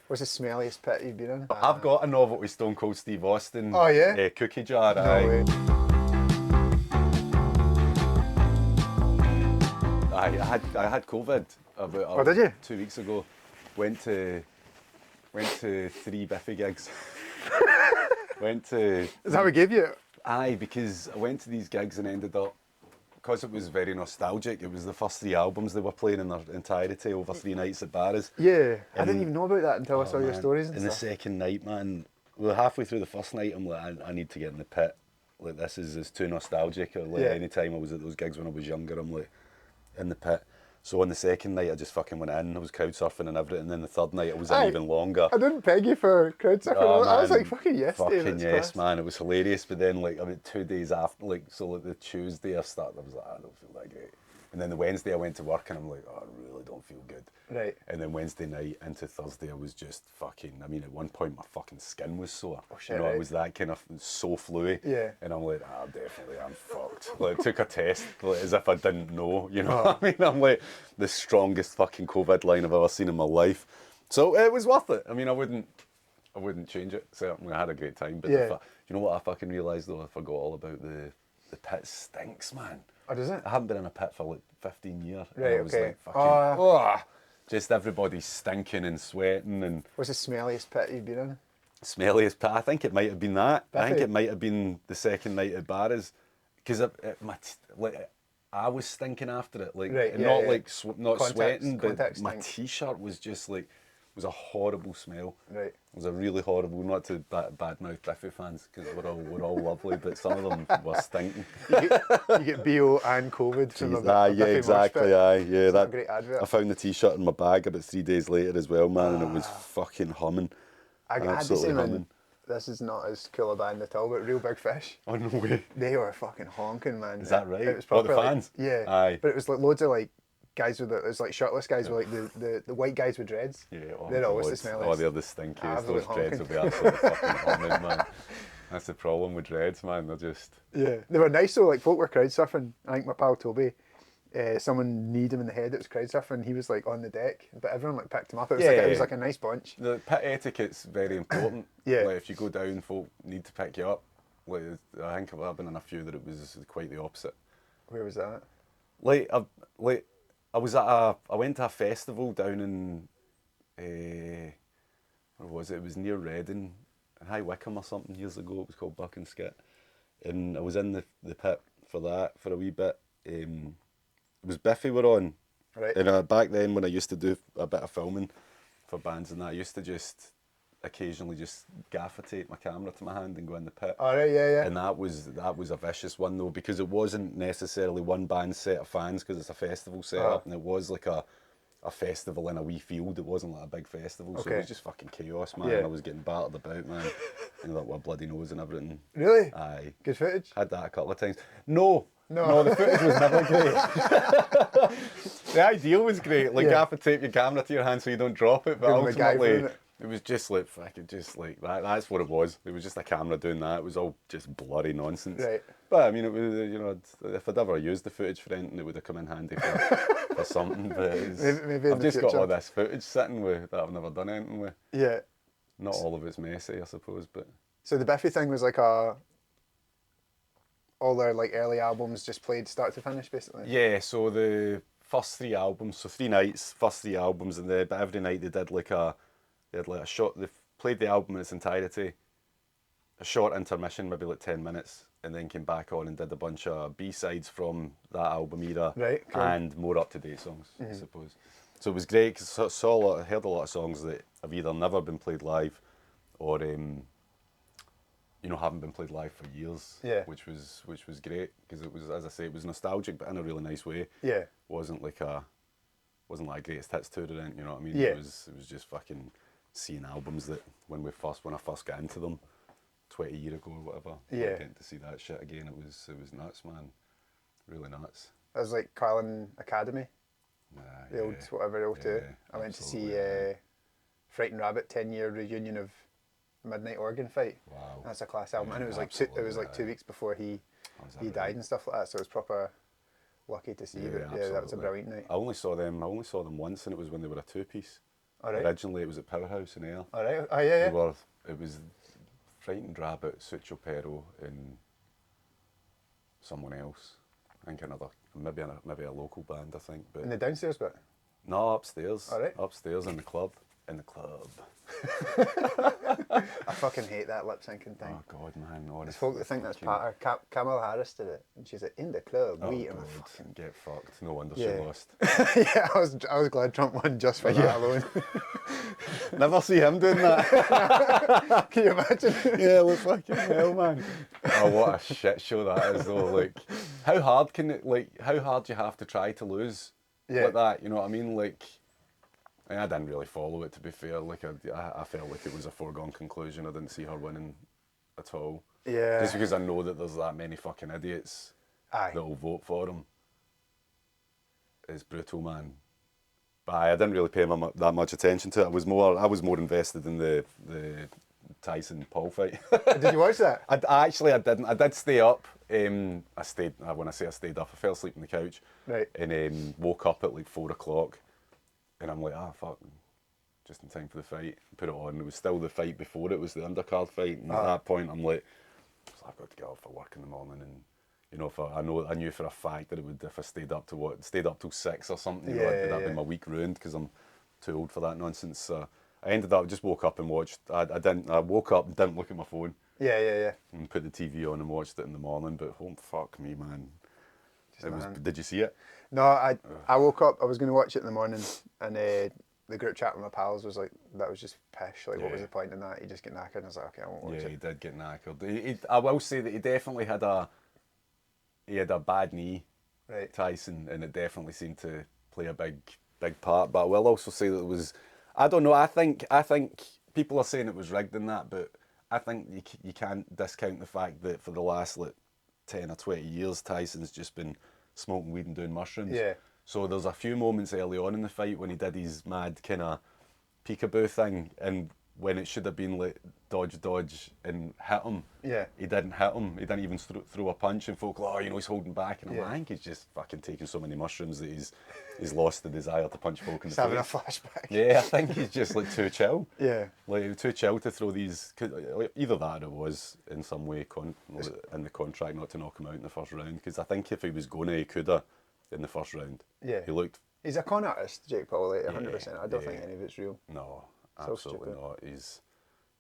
What's the smelliest pit you've been in? I've got a novelty Stone Cold Steve Austin. Oh yeah? Cookie jar. No way. I had COVID about did you? 2 weeks ago. Went to 3 Biffy gigs. Is that what gave you? Aye, because I went to these gigs and ended up, because it was very nostalgic, it was the first 3 albums they were playing in their entirety over 3 nights at bars. Yeah, I didn't even know about that until I saw your stories and the stuff. second night, man, well, halfway through the first night, I'm like, I need to get in the pit. Like, this is too nostalgic. Or like, any time I was at those gigs when I was younger, I'm like, in the pit. So on the second night, I just fucking went in. I was crowd surfing and everything. And then the third night, I was in even longer. I didn't peg you for crowd surfing. Oh, I was like, fucking yes, Dave. fucking yes, man. It was hilarious. But then, like, about 2 days after, like, so like the Tuesday I started, I was like, I don't feel that great. And then the Wednesday I went to work and I'm like, oh, I really don't feel good. Right. And then Wednesday night into Thursday, I was just fucking, I mean, at one point my fucking skin was sore. Oh shit, you know, it was that kind of so fluey. Yeah. And I'm like, definitely, I'm fucked. Like, took a test, like, as if I didn't know, you know what I mean? I'm like, the strongest fucking COVID line I've ever seen in my life. So it was worth it. I mean, I wouldn't change it. Certainly, I had a great time. But you know what I fucking realised though? I forgot all about the pit stinks, man. Oh, does it? I haven't been in a pit for like 15 years. Right, and I was okay. like, fucking, just everybody stinking and sweating. And what's the smelliest pit you've been in? smelliest pit? I think it might have been that. Biffy. I think it might have been the second night at Barras. Because I was stinking after it. Like, right, not yeah. like not sweating, but contact my stink. t-shirt was just like, it was a horrible smell. Right. It was a really horrible, not to badmouth Biffy fans, because we're all lovely, but some of them were stinking. You get BO and COVID from a Yeah, Biffy exactly, mosh pit. aye, yeah. It's not That, a great advert. I found the t-shirt in my bag about 3 days later as well, man, and it was fucking humming. I had to Absolutely say, man, humming. this is not as cool a band at all, but Real Big Fish. Oh, no way. They were fucking honking, man. Is that right? It was What, proper, the fans? Like, yeah. Aye. But it was like loads of like guys with it was like shirtless guys with like the white guys with dreads. Yeah, they're always the God. smelliest. Oh, they're the stinkiest. Absolute Those dreads honking. will be absolutely fucking humming, man. That's the problem with dreads, man. They're just... Yeah, they were nice though. Like folk were crowd surfing. I think my pal Toby, someone kneed him in the head. It was crowd surfing. He was like on the deck, but everyone like picked him up. It was it was like a nice bunch. The pit etiquette's very important. Yeah. Like, if you go down, folk need to pick you up. Like, I think I've been in a few that it was quite the opposite. Where was that? I went to a festival down in, where was it? It was near Reading, High Wycombe or something years ago. It was called Buck and Skit. And I was in the pit for that for a wee bit. It was Biffy were on. Right. And back then when I used to do a bit of filming for bands and that, I used to just occasionally just gaffer tape my camera to my hand and go in the pit. All right, yeah. And that was a vicious one though, because it wasn't necessarily one band set of fans, because it's a festival set up, and it was like a festival in a wee field. It wasn't like a big festival, so it was just fucking chaos, man. Yeah. And I was getting battered about, man. And like with a bloody nose and everything. Really? Aye. Good footage? Had that a couple of times. No, the footage was never great. The idea was great, like gaffer tape your camera to your hand so you don't drop it, but ultimately it was just like fucking that. That's what it was. It was just a camera doing that. It was all just blurry nonsense. Right. But I mean, it was, you know, if I'd ever used the footage for anything, it would have come in handy for something. But maybe I've just got all this footage sitting with that I've never done anything with. Yeah. Not all of it's messy, I suppose, but. So the Biffy thing was like all their like early albums just played start to finish, basically. Yeah. So the first 3 albums, so 3 nights, first 3 albums, and but every night they had like a short. They played the album in its entirety, a short intermission, maybe like 10 minutes, and then came back on and did a bunch of B-sides from that album era, right, cool. And more up-to-date songs, I suppose. So it was great because I heard a lot of songs that have either never been played live, or haven't been played live for years. Yeah. Which was great because it was, as I say, it was nostalgic, but in a really nice way. Yeah. Wasn't like a greatest hits tour or anything, you know what I mean? Yeah. It was just fucking seeing albums that when I first got into them 20 years ago or whatever. Yeah. Getting to see that shit again, it was nuts, man. Really nuts. That was like Carlin Academy. The old whatever old two. I went to see Frightened Rabbit 10-year reunion of Midnight Organ Fight. Wow. That's a class album. And it was like 2 weeks before he died and stuff like that, so it was proper lucky to see. But that was a brilliant night. I only saw them once, and it was when they were a 2-piece. All right. Originally, it was at Powerhouse in Ayr. All right. Oh yeah, yeah. It was Frightened Rabbit, Sucho Pero, and someone else. I think maybe a local band, I think. But In the downstairs bit. no, upstairs. All right. Upstairs in the club. In the club. I fucking hate that lip syncing thing. Oh God, man! There's Honestly, folk that think that's part of Kamala Harris did it, and she's like, in the club, oh we God, and I fucking get fucked. No wonder Yeah. she lost. yeah. I was glad Trump won just for that alone. Never see him doing that. Can you imagine? Yeah, look fucking hell, man. Oh, what a shit show that is, though. Like, how hard do you have to try to lose like that? You know what I mean? Like, I didn't really follow it, to be fair. Like, I felt like it was a foregone conclusion. I didn't see her winning at all. Yeah. Just because I know that there's that many fucking idiots Aye. that will vote for him. It's brutal, man. But I didn't really pay that much attention to it. I was more invested in the Tyson Paul fight. Did you watch that? I didn't. I did stay up. When I stayed up, I fell asleep on the couch. Right. And woke up at like 4 o'clock. And I'm like, fuck, just in time for the fight. Put it on. It was still the fight before it was the undercard fight. And at that point, I'm like, I've got to get up for work in the morning. And you know, I knew for a fact that it would, if I stayed up till 6 or something, you know, that'd be my week ruined because I'm too old for that nonsense. So I ended up just woke up and watched. I woke up and didn't look at my phone. Yeah. And put the TV on and watched it in the morning. But fuck me, man. Did you see it? No, I woke up. I was going to watch it in the morning, and the group chat with my pals was like, "That was just pish. Like, what was the point in that? You just get knackered." And I was like, "Okay, I won't watch it." Yeah, he did get knackered. I will say that he definitely had a bad knee, Right. Tyson, and it definitely seemed to play a big part. But I will also say that it was, I don't know. I think people are saying it was rigged in that, but I think you can't discount the fact that for the last 10 or 20 years, Tyson's just been smoking weed and doing mushrooms. Yeah. So there's a few moments early on in the fight when he did his mad kind of peekaboo thing, and when it should have been like dodge and hit him, he didn't hit him. He didn't even throw a punch, and folk, he's holding back. And I'm like, I think he's just fucking taking so many mushrooms that he's lost the desire to punch folk in the face. Having a flashback. Yeah, I think he's just too chill. Yeah. Like too chill to throw these. Either that or it was in some way in the contract not to knock him out in the first round. Because I think if he was going to, he could have in the first round. Yeah. He looked. He's a con artist, Jake Paul. 100%. I don't think any of it's real. No. So Absolutely stupid. not. He's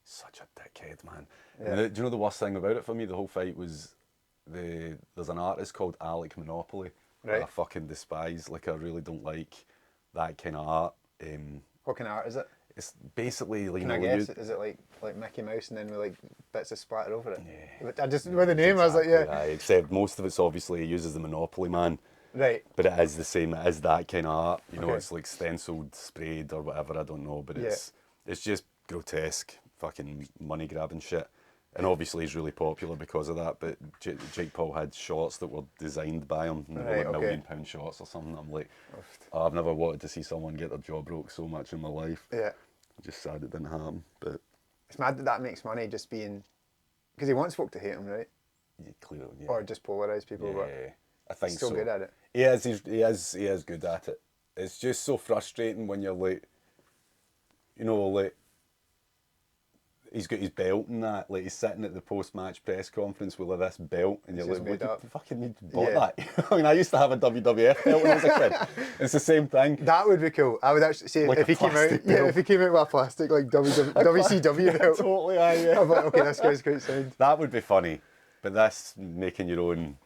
such a dickhead, man. Yeah. And do you know the worst thing about it for me? The whole fight was there's an artist called Alec Monopoly that I fucking despise. Like, I really don't like that kind of art. What kind of art is it? It's basically like. Can I guess? Is it like Mickey Mouse and then with like bits of splatter over it? Yeah. I just with the name, I was like, yeah. Except most of it's obviously he uses the Monopoly man. Right. But it is the same. It is that kind of art. You know, it's like stenciled, sprayed, or whatever. I don't know, but it's just grotesque, fucking money grabbing shit. And obviously he's really popular because of that. But Jake Paul had shorts that were designed by him, like £1 million shorts or something. I'm like, I've never wanted to see someone get their jaw broke so much in my life. Yeah. I'm just sad it didn't happen. But it's mad that makes money just being because he wants folk to hate him, right? Yeah, clearly, yeah. Or just polarize people. Yeah, I think he's still good at it. He is good at it. It's just so frustrating when you're like, you know, like he's got his belt and that, like he's sitting at the post-match press conference with this belt, and you're like, what, you fucking need to bought that? I mean, I used to have a WWF belt when I was a kid. It's the same thing. That would be cool. I would actually say like if he came out, if he came out with a plastic like WCW belt. Totally, yeah. I'm like, okay, this guy's great sound. That would be funny, but this making your own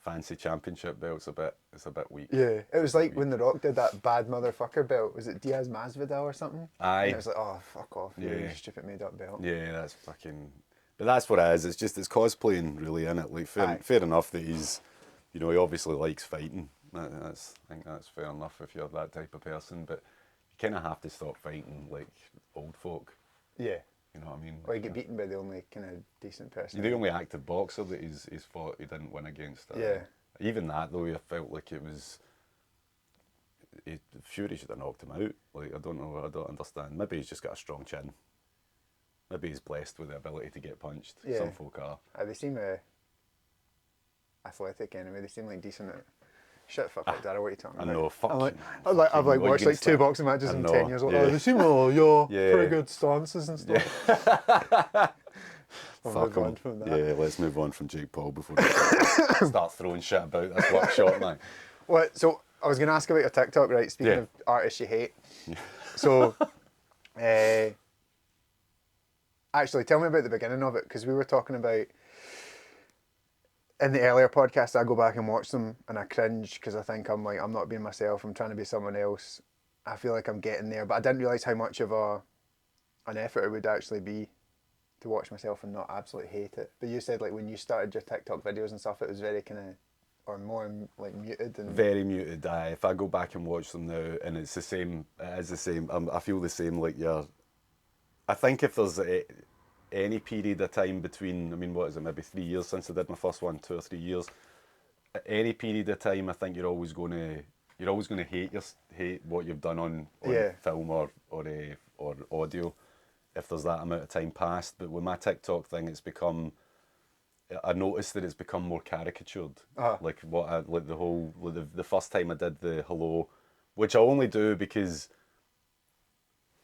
fancy championship belt's it's a bit weak. Yeah, it was like when The Rock did that bad motherfucker belt. Was it Diaz Masvidal or something? Aye. And it was like, oh, fuck off, you stupid made up belt. Yeah, that's fucking. But that's what it is. It's just it's cosplaying really in it. Like fair enough that he's, you know, he obviously likes fighting. I think that's fair enough if you're that type of person. But you kind of have to stop fighting like old folk. Yeah. You know what I mean? Or you get beaten by the only kind of decent person. You're the only active boxer that he's fought. He didn't win against. Yeah. Even that though, I felt like it was. Fury should have knocked him out. Like I don't know. I don't understand. Maybe he's just got a strong chin. Maybe he's blessed with the ability to get punched. Yeah. Some folk are. They seem athletic anyway. They seem like decent at Shit, fuck like Daryll, what are you talking I about? know, fuck I'm like, you, man. I've like Fuck you, watched like 2 boxing matches I in know, 10 years. Like, yeah. oh, they seem all your Yeah. pretty good stances and stuff. We'll Fuck move on 'em. from that. Yeah, let's move on from Jake Paul before he starts throwing shit about this workshop, man. What? So I was going to ask about your TikTok, right? Speaking Yeah. of artists you hate. So, actually, tell me about the beginning of it, because we were talking about in the earlier podcast. I go back and watch them and I cringe because I think I'm not being myself. I'm trying to be someone else. I feel like I'm getting there, but I didn't realize how much of an effort it would actually be to watch myself and not absolutely hate it. But you said like when you started your TikTok videos and stuff, it was very kind of, or more like muted and very muted. If I go back and watch them now, and it's the same, it is the same. I feel the same. Like I think if there's any period of time between, I mean, what is it? Maybe 3 years since I did my first one, 2 or 3 years. Any period of time, I think you're always going to hate what you've done on Yeah. film or audio, if there's that amount of time passed. But with my TikTok thing, it's become, I noticed that it's become more caricatured. Like the first time I did the hello, which I only do because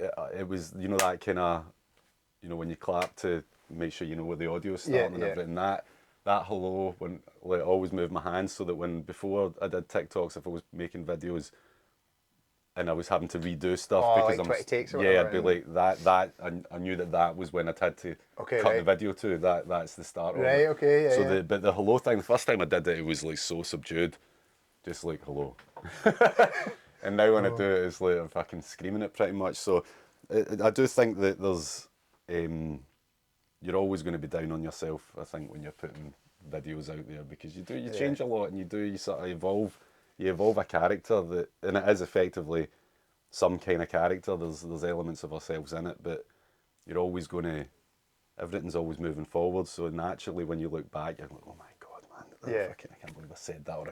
it was, you know, that kind of, you know, when you clap to make sure you know where the audio's starting and everything. That hello, when like, I always move my hands so that before I did TikToks, if I was making videos and I was having to redo stuff because like 20 takes or yeah, whatever, I'd be like that. I knew that was when I'd had to cut the video to. That's the start of it. Right, okay, yeah. So but the hello thing, the first time I did it, it was like so subdued, just like hello. And now when I do it, it's like I'm fucking screaming it pretty much. So I do think that there's, you're always going to be down on yourself, I think, when you're putting videos out there, because you change a lot, and you sort of evolve. You evolve a character and it is effectively some kind of character. There's elements of ourselves in it, but you're always going to, everything's always moving forward. So naturally, when you look back, you're like, oh my god, man, I can't believe I said that, or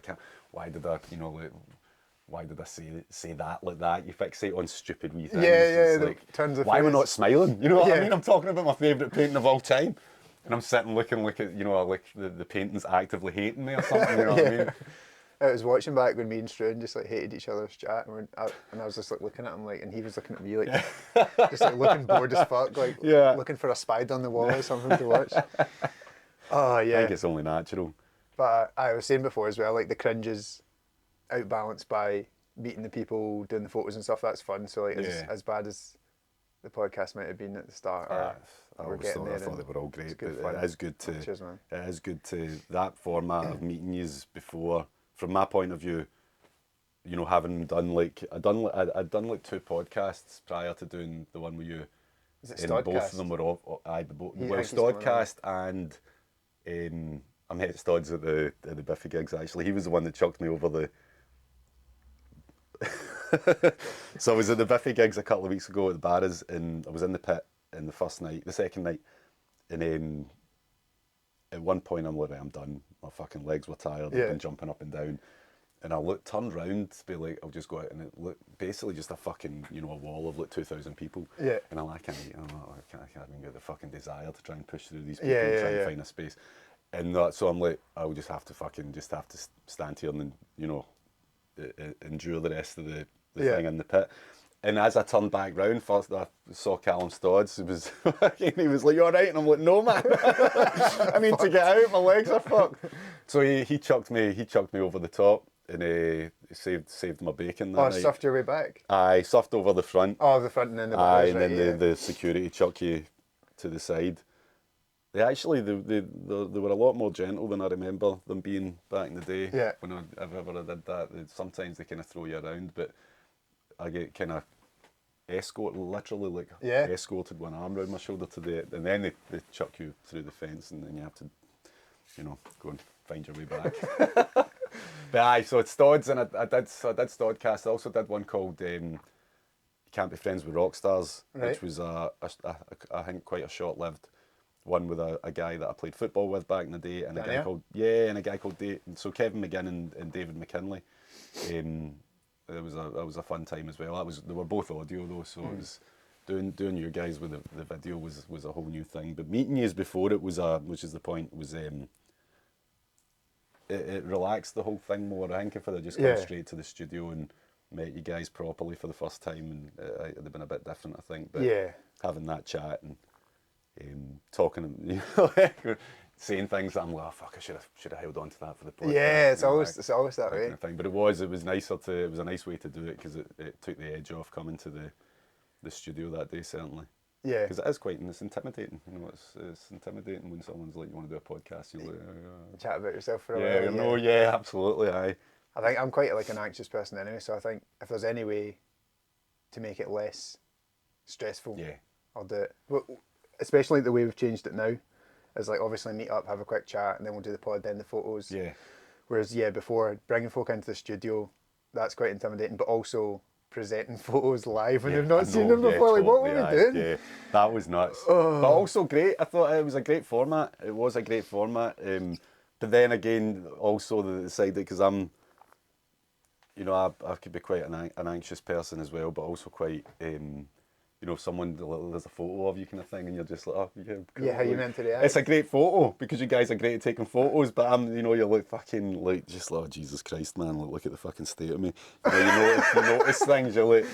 why did I, you know, like, why did I say that like that? You fixate on stupid wee things. Yeah, like, turns of why am I phrase. not smiling? You know what I mean? I'm talking about my favourite painting of all time, and I'm sitting looking like at, you know, like the painting's actively hating me or something. You know what I mean? I was watching back when me and Struan just like hated each other's chat, and I was just like looking at him like, and he was looking at me like, just like looking bored as fuck, like looking for a spider on the wall or something to watch. Oh yeah. I think it's only natural. But I was saying before as well, like the cringe is outbalanced by meeting the people, doing the photos and stuff. That's fun. So like as bad as the podcast might have been at the start, I thought they were all great, but it is good to. Cheers, man. It is good to that format of meeting yous before. From my point of view, you know, having done like I'd done like 2 podcasts prior to doing the one with you. Is it and Stodcast? both of them were Stodcast and I met Stods at the Biffy gigs. Actually, he was the one that chucked me over the. So I was at the Biffy gigs a couple of weeks ago at the Barras, and I was in the pit in the second night, and at one point I'm like, I'm done. My fucking legs were tired. I've been jumping up and down. And I turned round to be like, I'll just go out, and it looked basically just a fucking, you know, a wall of like 2,000 people. Yeah. And I'm like, I can't even get the fucking desire to try and push through these people and try and find a space. And so I'm like, I'll just have to stand here and then, you know, endure the rest of the thing in the pit. And as I turned back round, first I saw Callum Stodds. He was like, "You all right?" And I'm like, "No, man. I need to get out. My legs are fucked." So he chucked me over the top, and he saved my bacon that night. Stuffed your way back? I surfed over the front. Oh, the front and then the back. And then the security chuck you to the side. They were a lot more gentle than I remember them being back in the day. Yeah. When I did that, sometimes they kind of throw you around, but I get kind of escorted one arm around my shoulder and then they chuck you through the fence, and then you have to, you know, go and find your way back. But so it's Stods, and I did Stodcast. I also did one called You Can't Be Friends with Rock Stars, which was I think quite a short-lived one with a guy that I played football with back in the day, and a guy called Dave. So Kevin McGinn and David McKinley. That was a fun time as well. They were both audio though, so it was doing you guys with the video was a whole new thing. But meeting you before it was which is the point, was it relaxed the whole thing more. I think if I'd have just come Yeah. straight to the studio and met you guys properly for the first time, and it'd have been a bit different, I think. But Yeah. having that chat and talking, you know, like, saying things that I'm like, oh fuck, I should have held on to that for the podcast. Yeah, it's you know, always that that way. kind of thing. But it was nicer to, it was a nice way to do it because it took the edge off coming to the studio that day, certainly. Yeah. Because it is quite, and it's intimidating. You know, it's intimidating when someone's like, you want to do a podcast, you're like, Chat about yourself for a yeah, while. no, yeah, absolutely, aye. I think I'm quite like an anxious person anyway, so I think if there's any way to make it less stressful, Yeah. I'll do it. Well, especially the way we've changed it now, is like obviously meet up, have a quick chat, and then we'll do the pod, then the photos. Yeah. Whereas before bringing folk into the studio, that's quite intimidating, but also presenting photos live when they've not seen them before. Like, what were we doing? Yeah, that was nuts. But also great. I thought it was a great format. It was a great format. But then again, also the side that, because I'm, you know, I could be quite an anxious person as well, but also quite, you know, if someone, there's a photo of you kind of thing, and you're just like, oh, yeah, cool. Yeah, how you meant to react. It's a great photo because you guys are great at taking photos, but I'm, you know, you're like fucking, like, just like, oh, Jesus Christ, man, like, look at the fucking state of me. You notice things, you're like,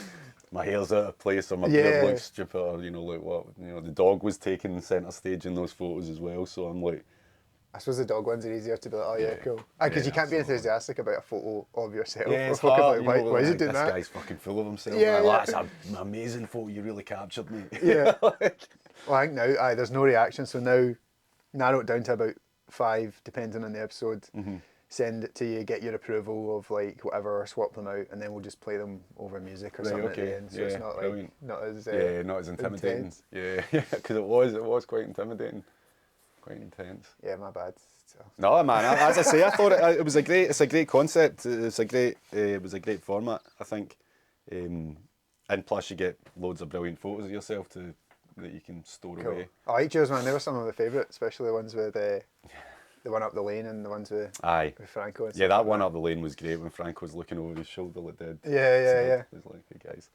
my hair's out of place, or my beard looks stupid, or, you know, like, what, you know, the dog was taking centre stage in those photos as well, so I'm like, I suppose the dog ones are easier to be like, oh yeah, cool. Because you can't be enthusiastic about a photo of yourself. yeah, it's Like, hard, why, you know, why is he like, doing this that? guy's fucking full of himself. Yeah, man. yeah. Like, that's an amazing photo, you really captured me. Yeah. Like, Well, I think now, there's no reaction, so now narrow it down to about 5, depending on the episode. Mm-hmm. Send it to you, get your approval of like whatever, or swap them out, and then we'll just play them over music or something at the end. So it's not like not as intimidating. intense. Yeah, because it was quite intimidating, quite intense. Yeah, my bad. So. No, man. As I say, I thought it's a great concept. It was a great format, I think. And plus, you get loads of brilliant photos of yourself that you can store away. I like yours, man. They were some of my favourite, especially the ones with the one up the lane and the ones with Franco. And yeah, that one up the lane was great when Franco was looking over his shoulder like that. Yeah. It was like, hey guys.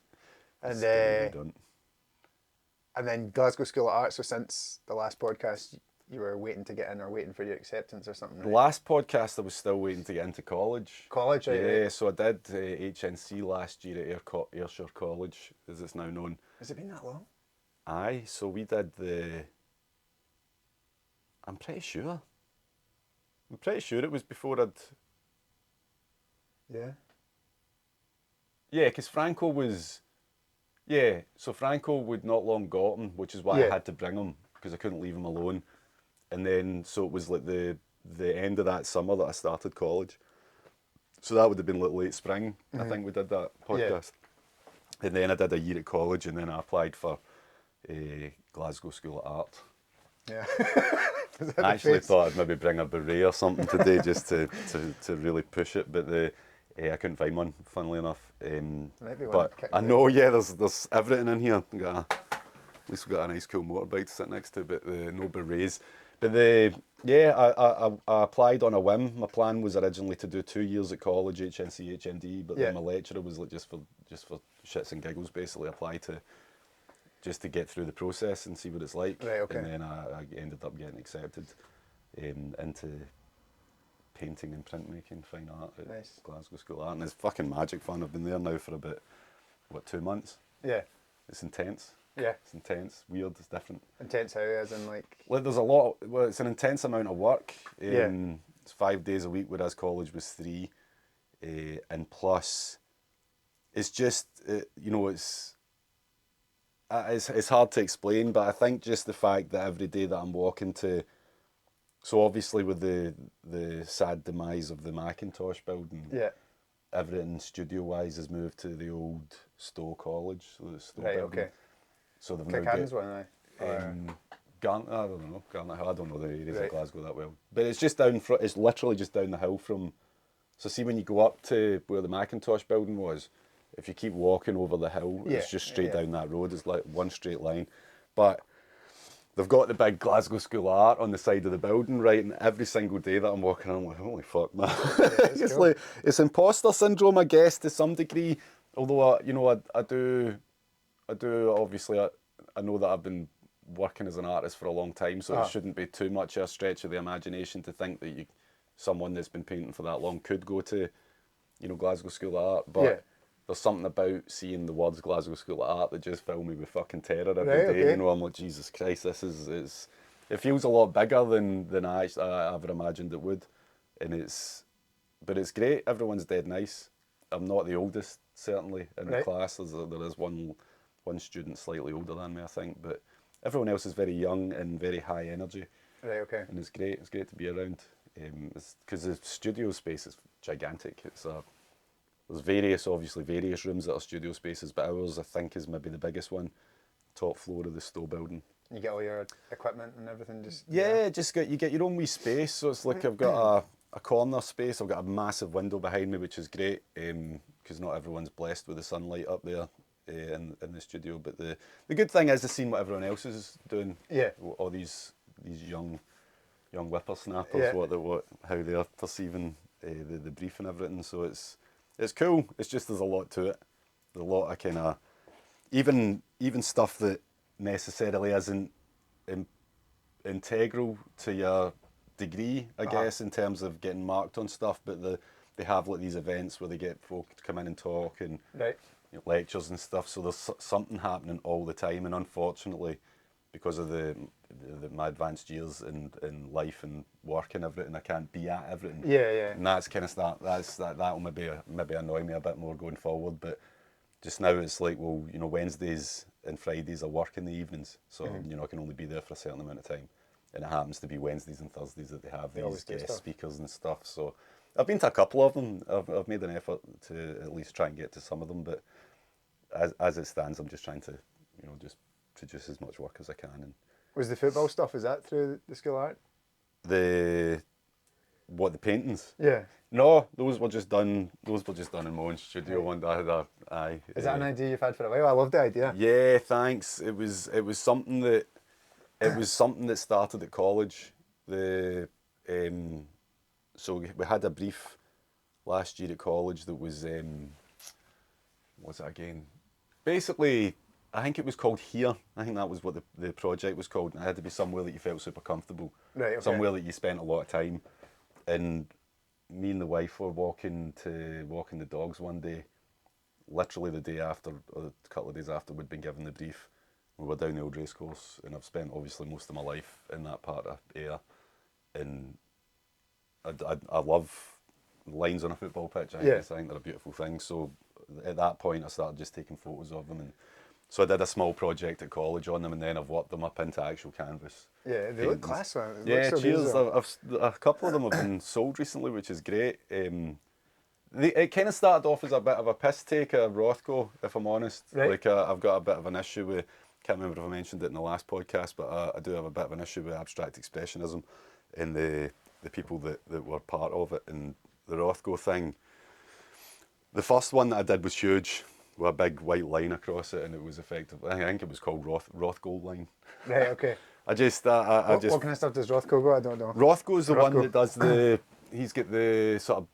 And then Glasgow School of Art. So since the last podcast, you were waiting to get in or waiting for your acceptance or something. Right? The last podcast, I was still waiting to get into college. College, right? Yeah, so I did HNC last year at Ayrshire College, as it's now known. Has it been that long? Aye, so we did I'm pretty sure it was before I'd... Yeah. Yeah, because Franco was... Yeah, so Franco would not long got him, which is why I had to bring him, because I couldn't leave him alone. And then, so it was like the end of that summer that I started college. So that would have been like late spring, I think we did that podcast. Yeah. And then I did a year at college, and then I applied for Glasgow School of Art. Yeah. I actually thought I'd maybe bring a beret or something today just to really push it, but I couldn't find one, funnily enough. But I know, there's everything in here. At least we've got a nice cool motorbike to sit next to, but no berets. But I applied on a whim. My plan was originally to do 2 years at college, HNC, HND, but then my lecturer was like just for shits and giggles, basically apply to just to get through the process and see what it's like. Right, okay. And then I ended up getting accepted into painting and printmaking, fine art at Glasgow School of Art. And it's fucking magic fun. I've been there now for about, 2 months? Yeah. It's intense. Yeah. It's intense, weird, it's different. Intense how, as in like... There's a lot, it's an intense amount of work. It's 5 days a week, whereas college was 3. And plus, it's just, it's hard to explain, but I think just the fact that every day that I'm walking to, so obviously with the sad demise of the Macintosh building, everything studio-wise has moved to the old Stowe College, so the Stowe building. Okay. So they've now got one, I don't know. I don't know the areas of Glasgow that well, but it's just down. It's literally just down the hill from. So see, when you go up to where the Macintosh building was, if you keep walking over the hill, it's just straight down that road. It's like one straight line, but they've got the big Glasgow School of Art on the side of the building, right? And every single day that I'm walking, I'm like, holy fuck, man! It's cool. Like it's imposter syndrome, I guess, to some degree. Although I do obviously I know that I've been working as an artist for a long time, so it shouldn't be too much of a stretch of the imagination to think that someone that's been painting for that long could go to, you know, Glasgow School of Art, but Yeah. there's something about seeing the words Glasgow School of Art that just fill me with fucking terror every Right, day. okay. You know, I'm like, Jesus Christ, it feels a lot bigger than I ever imagined it would, and but it's great. Everyone's dead nice. I'm not the oldest, certainly, in the Right. class. There is one student slightly older than me, I think, but everyone else is very young and very high energy, Right, okay. and it's great. It's great to be around. Because the studio space is gigantic. There's obviously various rooms that are studio spaces, but ours I think is maybe the biggest one, top floor of the Stowe building. You get all your equipment and everything just... Yeah, you get your own wee space. So it's like I've got a corner space. I've got a massive window behind me, which is great because not everyone's blessed with the sunlight up there in the studio. But the good thing is seeing what everyone else is doing. Yeah. All these young whippersnappers, Yeah. how they're perceiving the brief and everything. So it's cool. It's just there's a lot to it. There's a lot of kind of even stuff that necessarily isn't integral to your degree, I guess, in terms of getting marked on stuff. But they have like these events where they get folk to come in and talk and Right. lectures and stuff. So there's something happening all the time, and unfortunately, because of my advanced years in life and work and everything, I can't be at everything. Yeah. And that's kind of that will maybe annoy me a bit more going forward. But just now it's like, well, you know, Wednesdays and Fridays I work in the evenings, so you know I can only be there for a certain amount of time, and it happens to be Wednesdays and Thursdays that they have these guest speakers and stuff. So I've been to a couple of them. I've made an effort to at least try and get to some of them, but as it stands, I'm just trying to, you know, just produce as much work as I can. And Was the football stuff, is that through the School of Art? the paintings? Yeah. No, those were just done in my own studio. One day. Is that an idea you've had for a while? I love the idea. Yeah, thanks. It was something that started at college. So we had a brief last year at college that was what's it again? Basically, I think it was called Here. I think that was what the project was called. And it had to be somewhere that you felt super comfortable. Right, okay. Somewhere that you spent a lot of time. And me and the wife were walking the dogs one day, literally the day after, or a couple of days after we'd been given the brief. We were down the old racecourse, and I've spent obviously most of my life in that part of Ayr. And I love lines on a football pitch. I think they're a beautiful thing. So at that point, I started just taking photos of them, and so I did a small project at college on them, and then I've worked them up into actual canvas. Yeah, they look class, man. Yeah, cheers. A couple of them have been sold recently, which is great. It kind of started off as a bit of a piss take at Rothko, if I'm honest. Right. Like I've got a bit of an issue with, can't remember if I mentioned it in the last podcast, but I do have a bit of an issue with abstract expressionism and the people that were part of it, and the Rothko thing. The first one that I did was huge, with a big white line across it, and it was effective. I think it was called Rothko line. Right, okay. What kind of stuff does Rothko go? I don't know. Rothko's the one that does he's got the sort of,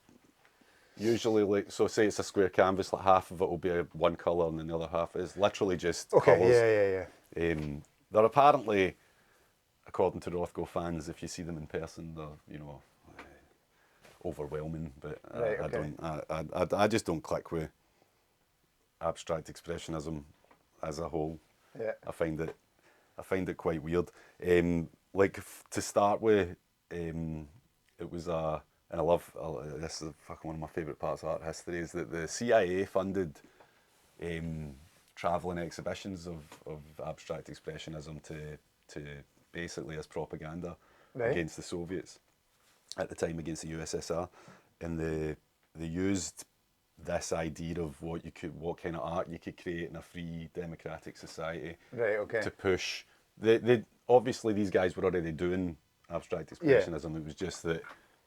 usually like, so say it's a square canvas, like half of it will be one colour and then the other half is literally just colours. Yeah. They're apparently, according to Rothko fans, if you see them in person, they're, you know, overwhelming, but I just don't click with abstract expressionism as a whole. Yeah. I find it quite weird. To start with, it was and I love this is fucking one of my favourite parts of art history, is that the CIA funded travelling exhibitions of abstract expressionism to basically as propaganda against the Soviets at the time, against the USSR, and they used this idea of what kind of art you could create in a free democratic society, to push. They obviously, these guys were already doing abstract expressionism. It was just that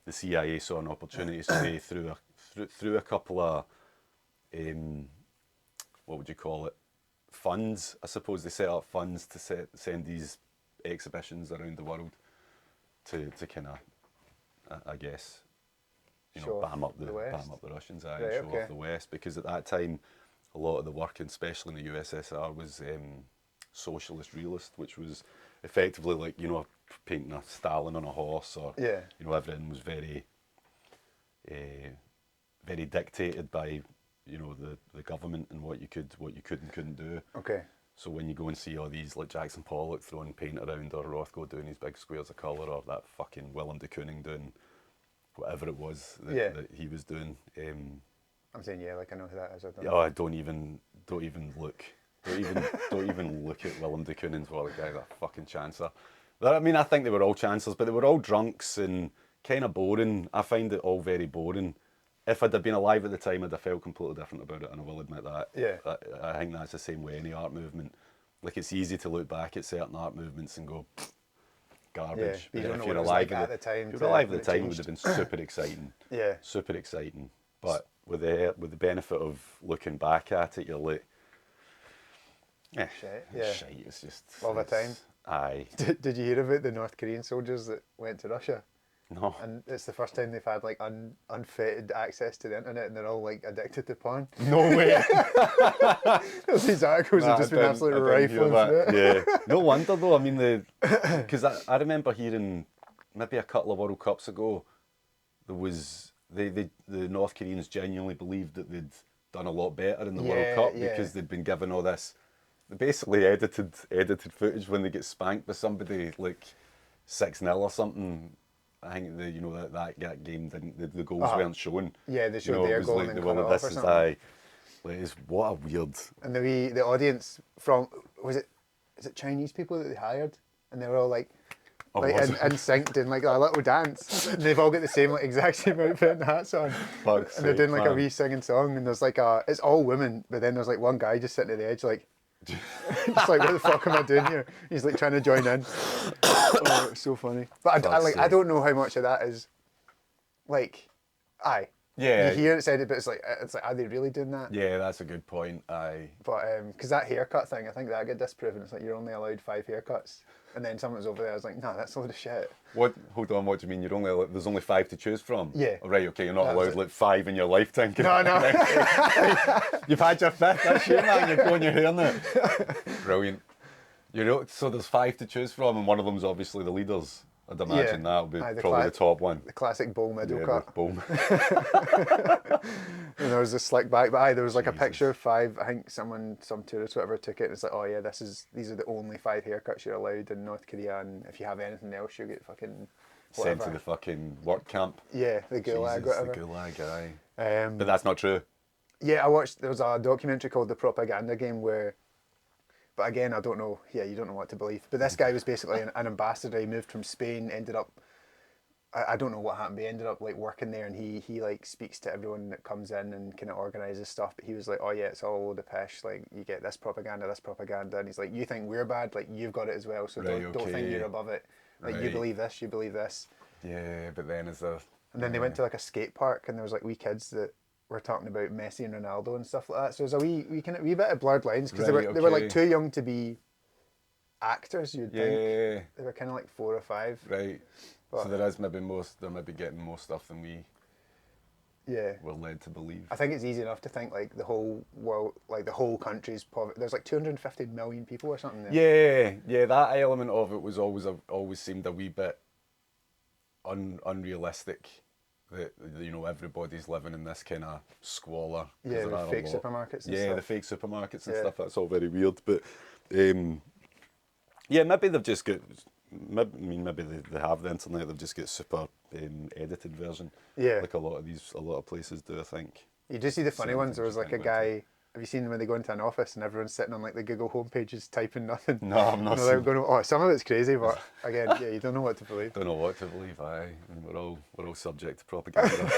the CIA saw an opportunity, so they through a couple of what would you call it, funds, I suppose. They set up funds to send these exhibitions around the world to kind of, I guess, you know, bam up the Russians, and show off the West, because at that time a lot of the work, especially in the USSR, was socialist realist, which was effectively like, you know, painting a Stalin on a horse, or you know, everything was very very dictated by, you know, the government and what you could and couldn't do. Okay. So when you go and see all these, like Jackson Pollock throwing paint around, or Rothko doing these big squares of colour, or that fucking Willem de Kooning doing whatever it was that he was doing. I'm saying like I know who that is. I don't. Oh, don't even look. Don't even look at Willem de Kooning's work. The guy's a fucking chancer. I mean, I think they were all chancers, but they were all drunks and kind of boring. I find it all very boring. If I'd have been alive at the time, I'd have felt completely different about it, and I will admit that. Yeah. I think that's the same way any art movement. Like, it's easy to look back at certain art movements and go, garbage. Yeah, But if you're alive at the time, if you're alive at the time, it would have been super exciting. Yeah. Super exciting. But with the benefit of looking back at it, you're like, shit. Yeah. Shite. It's just all the time. Aye. Did you hear about the North Korean soldiers that went to Russia? No. And it's the first time they've had like unfettered access to the internet, and they're all like addicted to porn. No way. These articles have just been absolutely rifling through it. Yeah. No wonder though. I mean, because I remember hearing maybe a couple of World Cups ago, there was the North Koreans genuinely believed that they'd done a lot better in the World Cup because they'd been given all this basically edited footage when they get spanked by somebody like 6-0 or something. I think that game didn't, the goals weren't shown. Yeah, they showed their goal and then cut it off or something. What a weird. And the audience from is it Chinese people that they hired, and they were all like in sync doing like a little dance, and they've all got the same like exact same outfit and hats on, and they're doing like a wee singing song, and there's like it's all women, but then there's like one guy just sitting at the edge like. Just like, what the fuck am I doing here? He's like trying to join in. Oh, it's so funny. But I don't know how much of that is like, yeah. You hear it said it, but it's like, are they really doing that? Yeah, that's a good point. Aye. But because that haircut thing, I think that got disproven. It's like you're only allowed 5 haircuts, and then someone was over there. I was like, nah, that's a load of shit. What? Hold on. What do you mean? There's only 5 to choose from? Yeah. Oh, right. Okay. You're not allowed like 5 in your lifetime. No. You've had your 5th. That's you, man. You're growing your hair now. Brilliant. So there's 5 to choose from, and one of them's obviously the leaders. I'd imagine that would be probably the top one. The classic bowl middle cut. The bowl. And there was a slick back, but there was like a picture of 5. I think some tourist whatever took it, and it's like, oh yeah, these are the only 5 haircuts you're allowed in North Korea, and if you have anything else, you'll get fucking whatever. Sent to the fucking work camp. Yeah, the gulag, whatever. The gulag, aye. But that's not true. Yeah, there was a documentary called The Propaganda Game where. But again, I don't know. Yeah, you don't know what to believe. But this guy was basically an ambassador. He moved from Spain, ended up. I don't know what happened. But he ended up like working there, and he like speaks to everyone that comes in and kind of organises stuff. But he was like, oh yeah, it's all a load of pish. Like you get this propaganda, and he's like, you think we're bad? Like you've got it as well. So don't think you're above it. Like you believe this, you believe this. Yeah, but then And then they went to like a skate park, and there was like wee kids that. We're talking about Messi and Ronaldo and stuff like that. So there's a wee bit of blurred lines because they were like too young to be actors. You'd think they were kind of like 4 or 5. Right. But, so they're maybe getting more stuff than we. Yeah. Were led to believe. I think it's easy enough to think like the whole world, like the whole country's poverty. There's like 250 million people or something there. Yeah. That element of it was always seemed a wee bit unrealistic. That everybody's living in this kind of squalor. Yeah, the fake supermarkets and stuff. Yeah, the fake supermarkets and stuff. That's all very weird. But maybe they've just got. Maybe they have the internet. They've just got super edited version. Yeah, like a lot of places do. I think. You do see the funny ones. There was like a guy. Have you seen when they go into an office and everyone's sitting on like the Google homepages typing nothing? No, I'm not. Some of it's crazy, but again, you don't know what to believe. Don't know what to believe. Aye, and we're all subject to propaganda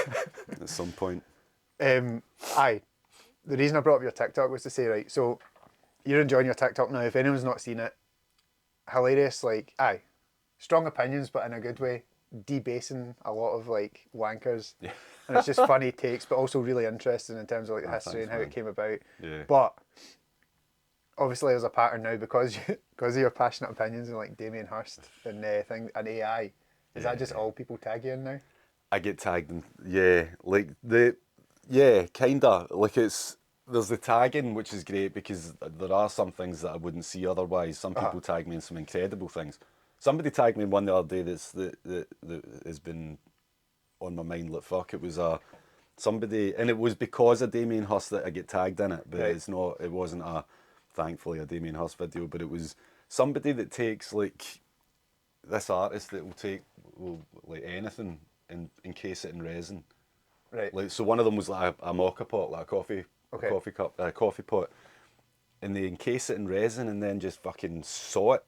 at some point. The reason I brought up your TikTok was to say, right, so you're enjoying your TikTok now. If anyone's not seen it, hilarious. Like, strong opinions, but in a good way. Debasing a lot of like wankers. Yeah. And it's just funny takes, but also really interesting in terms of like the history and how it came about. Yeah. But obviously, there's a pattern now because of your passionate opinions and like Damien Hirst and AI. Is that just all people tag you in now? I get tagged in, kinda. Like there's the tagging, which is great because there are some things that I wouldn't see otherwise. Some people tag me in some incredible things. Somebody tagged me in one the other day that has been on my mind. Like fuck, it was somebody, and it was because of Damien Hirst that I get tagged in it. But Right. it's not. It wasn't thankfully a Damien Hirst video. But it was somebody that takes like this artist that will like anything and encase it in resin. Right. Like so, one of them was like a mocha pot, like Okay. a coffee cup, a coffee pot, and they encase it in resin and then just fucking saw it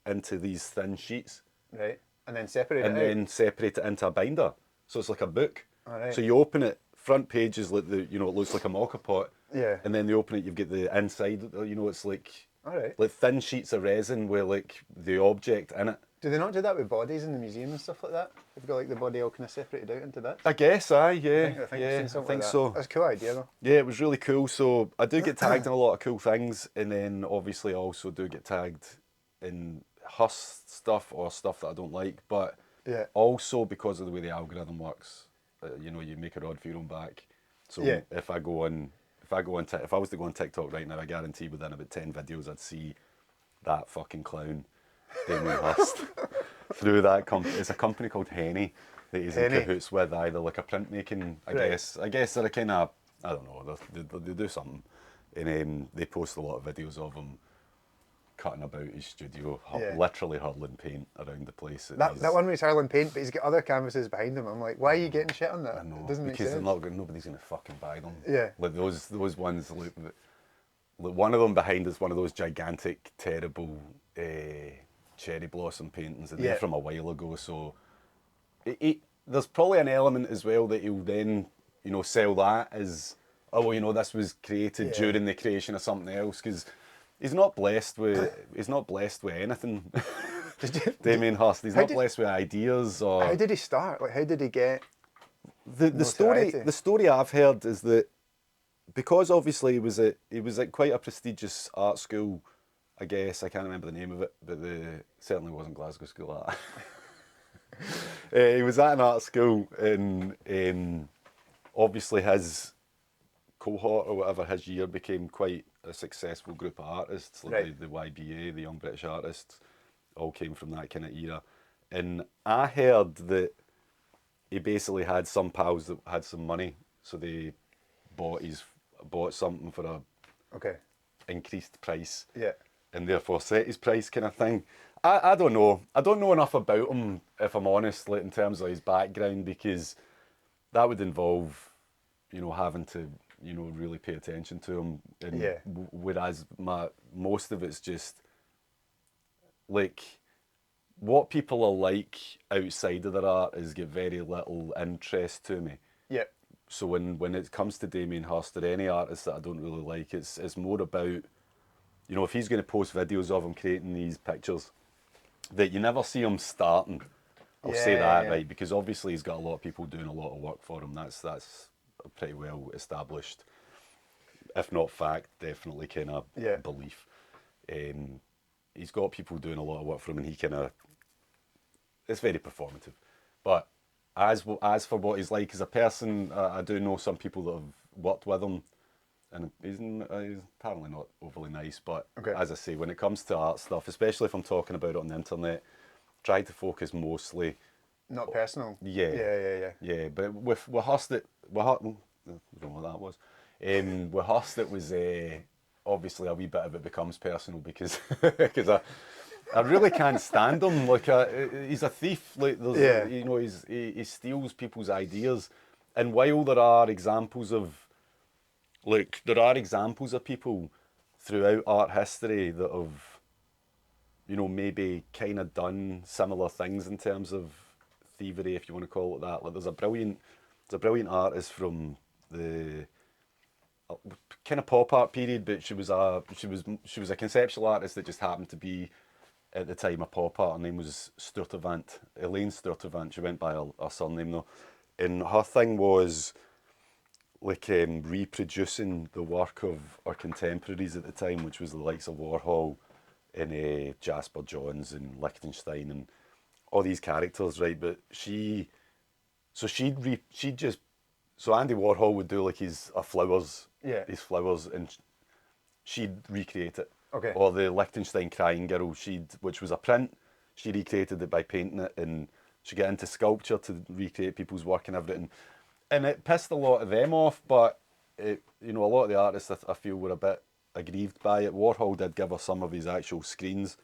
into these thin sheets. Right. And then separate And it then separate it into a binder. So it's like a book. All right. So you open it, front page is like it looks like a mocha pot. Yeah. And then they open it, you've got the inside, it's like All right. like thin sheets of resin with like the object in it. Do they not do that with bodies in the museum and stuff like that? They've got like the body all kind of separated out into bits. I guess, yeah. I think I've yeah, seen something I think like that. so. That's a cool idea though. Yeah, it was really cool. So I do get tagged in a lot of cool things, and then obviously I also do get tagged in Hirst stuff or stuff that I don't like. But Yeah. also because of the way the algorithm works, you make a rod for your own back. So Yeah. if I was to go on TikTok right now, I guarantee within about 10 videos I'd see that fucking clown, Damien Hirst, through that company. It's a company called Henny that he's in Henny. cahoots with, either like a printmaking, I Right. guess. I guess they're a kind of, I don't know, they do something. And they post a lot of videos of him cutting about his studio, Yeah. literally hurling paint around the place. That one was hurling paint, but he's got other canvases behind him. I'm like, why are you getting shit on that? I know, It doesn't make because sense. nobody's going to fucking buy them. Yeah. Like those ones, like one of them behind is one of those gigantic, terrible cherry blossom paintings, and Yeah. they're from a while ago. So there's probably an element as well that he'll then, sell that as, oh well, this was created Yeah. during the creation of something else, because he's not blessed with anything. Damien Hirst, he's How not did- blessed with ideas or. How did he start? Like, how did he get? The story notoriety? the story I've heard is that because obviously he was at quite a prestigious art school, I guess I can't remember the name of it, but certainly wasn't Glasgow School of Art. He was at an art school, and obviously his cohort or whatever, his year became quite a successful group of artists, like Right. the YBA, the Young British Artists, all came from that kind of era. And I heard that he basically had some pals that had some money, so they bought something for a Okay. increased price, Yeah. and therefore set his price, kind of thing. I don't know. I don't know enough about him, if I'm honest, like in terms of his background, because that would involve, having to, really pay attention to him. And Yeah. Whereas most of it's just like what people are like outside of their art is get very little interest to me. Yeah. So when it comes to Damien Hirst or any artist that I don't really like, it's more about, if he's going to post videos of him creating these pictures, that you never see him starting. I'll say Yeah, that, yeah. right, because obviously he's got a lot of people doing a lot of work for him. That's a pretty well established, if not fact, definitely kind of Yeah. belief. He's got people doing a lot of work for him, and he kind of, it's very performative. But as for what he's like as a person, I do know some people that have worked with him, and he's apparently not overly nice. But Okay. as I say, when it comes to art stuff, especially if I'm talking about it on the internet, try to focus mostly. Not personal. Yeah. Yeah. Yeah, but with Hirst, I don't know what that was. With Hirst, it was obviously a wee bit of it becomes personal because I really can't stand him. Like he's a thief. Like Yeah. he steals people's ideas. And while there are examples of people throughout art history that have, maybe kind of done similar things in terms of thievery, if you want to call it that. Like there's a brilliant artist from the kind of pop art period, but she was a conceptual artist that just happened to be at the time a pop art. Her name was Sturtevant, Elaine Sturtevant. She went by her surname though, and her thing was like reproducing the work of our contemporaries at the time, which was the likes of Warhol and Jasper Johns and Liechtenstein and all these characters, right? But so Andy Warhol would do like his flowers, Yeah. his flowers, and she'd recreate it. Okay. Or the Liechtenstein Crying Girl, which was a print, she recreated it by painting it and she got into sculpture to recreate people's work and everything. And it pissed a lot of them off, but it, you know, a lot of the artists I feel were a bit aggrieved by it. Warhol did give her some of his actual screens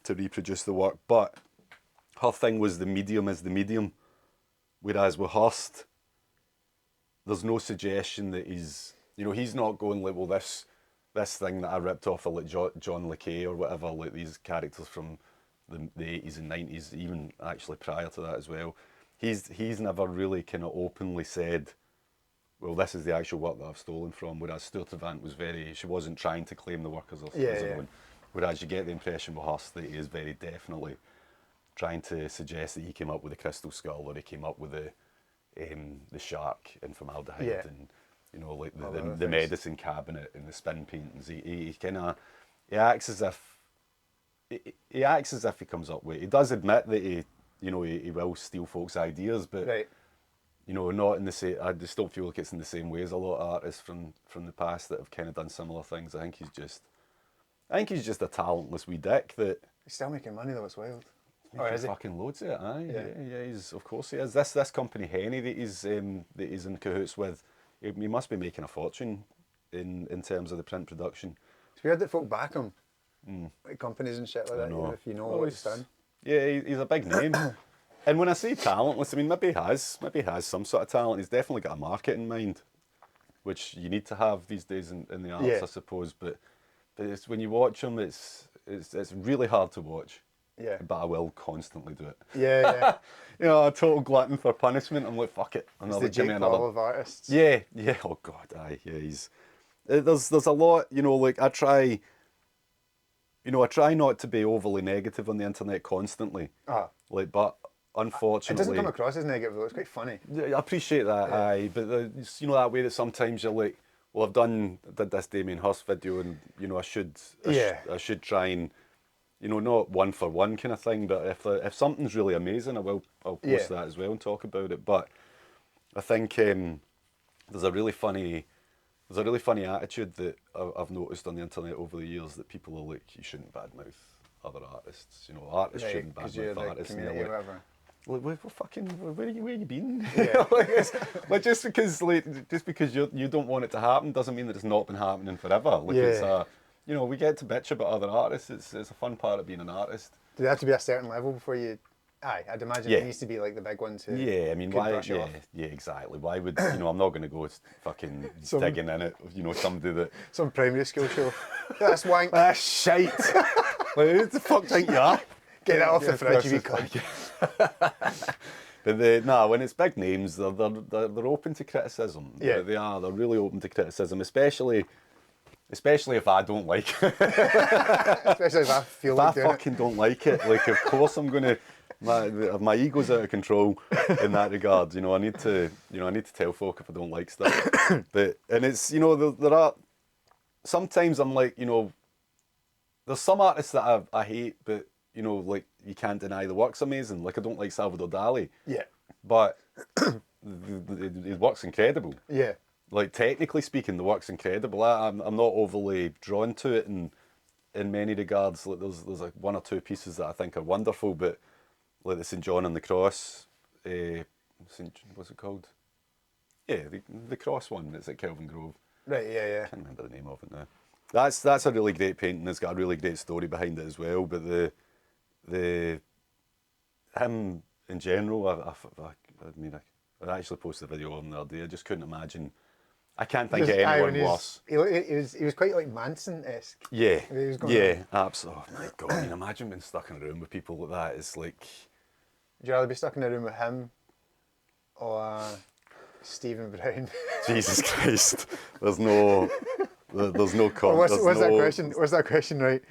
to reproduce the work, but her thing was the medium is the medium. Whereas with Hurst, there's no suggestion that he's, you know, he's not going like, well, this thing that I ripped off of like John Le Carre or whatever, like these characters from the 80s and 90s, even actually prior to that as well. He's never really kind of openly said, well, this is the actual work that I've stolen from. Whereas Stuart Avant was she wasn't trying to claim the work as her own. Whereas you get the impression with Hurst that he is very definitely trying to suggest that he came up with the crystal skull or he came up with the shark in formaldehyde and, you know, like the medicine cabinet and the spin paintings. He kind of he acts as if he comes up with it. He does admit that he will steal folks' ideas, but you know, not in the same. I just don't feel like it's in the same way as a lot of artists from the past that have kind of done similar things. I think he's just a talentless wee dick that. He's still making money though. It's wild. Oh, is he? Fucking loads of it, aye. Yeah. He's, of course he is. This company Henny that he's in cahoots with, he must be making a fortune in terms of the print production. It's weird that folk back him, like companies and shit like that. Even if you know what he's done. Yeah, he's a big name. And when I say talentless, I mean maybe he has some sort of talent. He's definitely got a market in mind, which you need to have these days in the arts, I suppose. But it's, when you watch him, it's really hard to watch. Yeah. But I will constantly do it. Yeah. You know, a total glutton for punishment. I'm like, fuck it. He's the Jake Paul of artists. Yeah. Oh God, aye. Yeah, he's. There's a lot. You know, like I try not to be overly negative on the internet constantly. Like, but unfortunately, it doesn't come across as negative though. It's quite funny. I appreciate that. Aye, but you know that way that sometimes you're like, well, did this Damien Hirst video, and you know I should try and. You know, not one for one kind of thing, but if something's really amazing, I'll post that as well and talk about it. But I think there's a really funny attitude that I've noticed on the internet over the years that people are like, you shouldn't badmouth other artists. You know, artists shouldn't badmouth artists. And you're like, well, fucking, where you been? Yeah. like just because you don't want it to happen doesn't mean that it's not been happening forever. Like it's you know, we get to bitch about other artists. It's a fun part of being an artist. Do they have to be a certain level before you? Aye, I'd imagine it needs to be like the big one too. Yeah, I mean, why? Yeah, exactly. Why would you know? I'm not going to go fucking digging in it. You know, somebody that some primary school show. That's wank. That's shite. Like, who the fuck think you are? Get that off the fridge, you cunt. But when it's big names, they're open to criticism. Yeah, they are. They're really open to criticism, especially if I don't like it. Especially if I feel like I fucking don't like it. Like, of course I'm gonna. My ego's out of control in that regard. You know, I need to tell folk if I don't like stuff. And it's, you know, there are sometimes I'm like, you know, there's some artists that I hate, but you know, like you can't deny the work's amazing. Like I don't like Salvador Dali. Yeah. But his work's incredible. Yeah. Like technically speaking, the work's incredible. I'm not overly drawn to it in many regards. Like there's like one or two pieces that I think are wonderful, but like the St. John and the Cross, what's it called? Yeah, the Cross one. It's at Kelvin Grove. Right. Yeah. I can't remember the name of it now. That's a really great painting. It's got a really great story behind it as well. But him in general, I actually posted a video of him the other day. I just couldn't imagine. I can't think of anyone worse. He was quite like Manson-esque. Yeah, absolutely. Oh my God, I mean, imagine being stuck in a room with people like that. It's like... Would you rather be stuck in a room with him or Stephen Brown? Jesus Christ. There's no What's that question, right?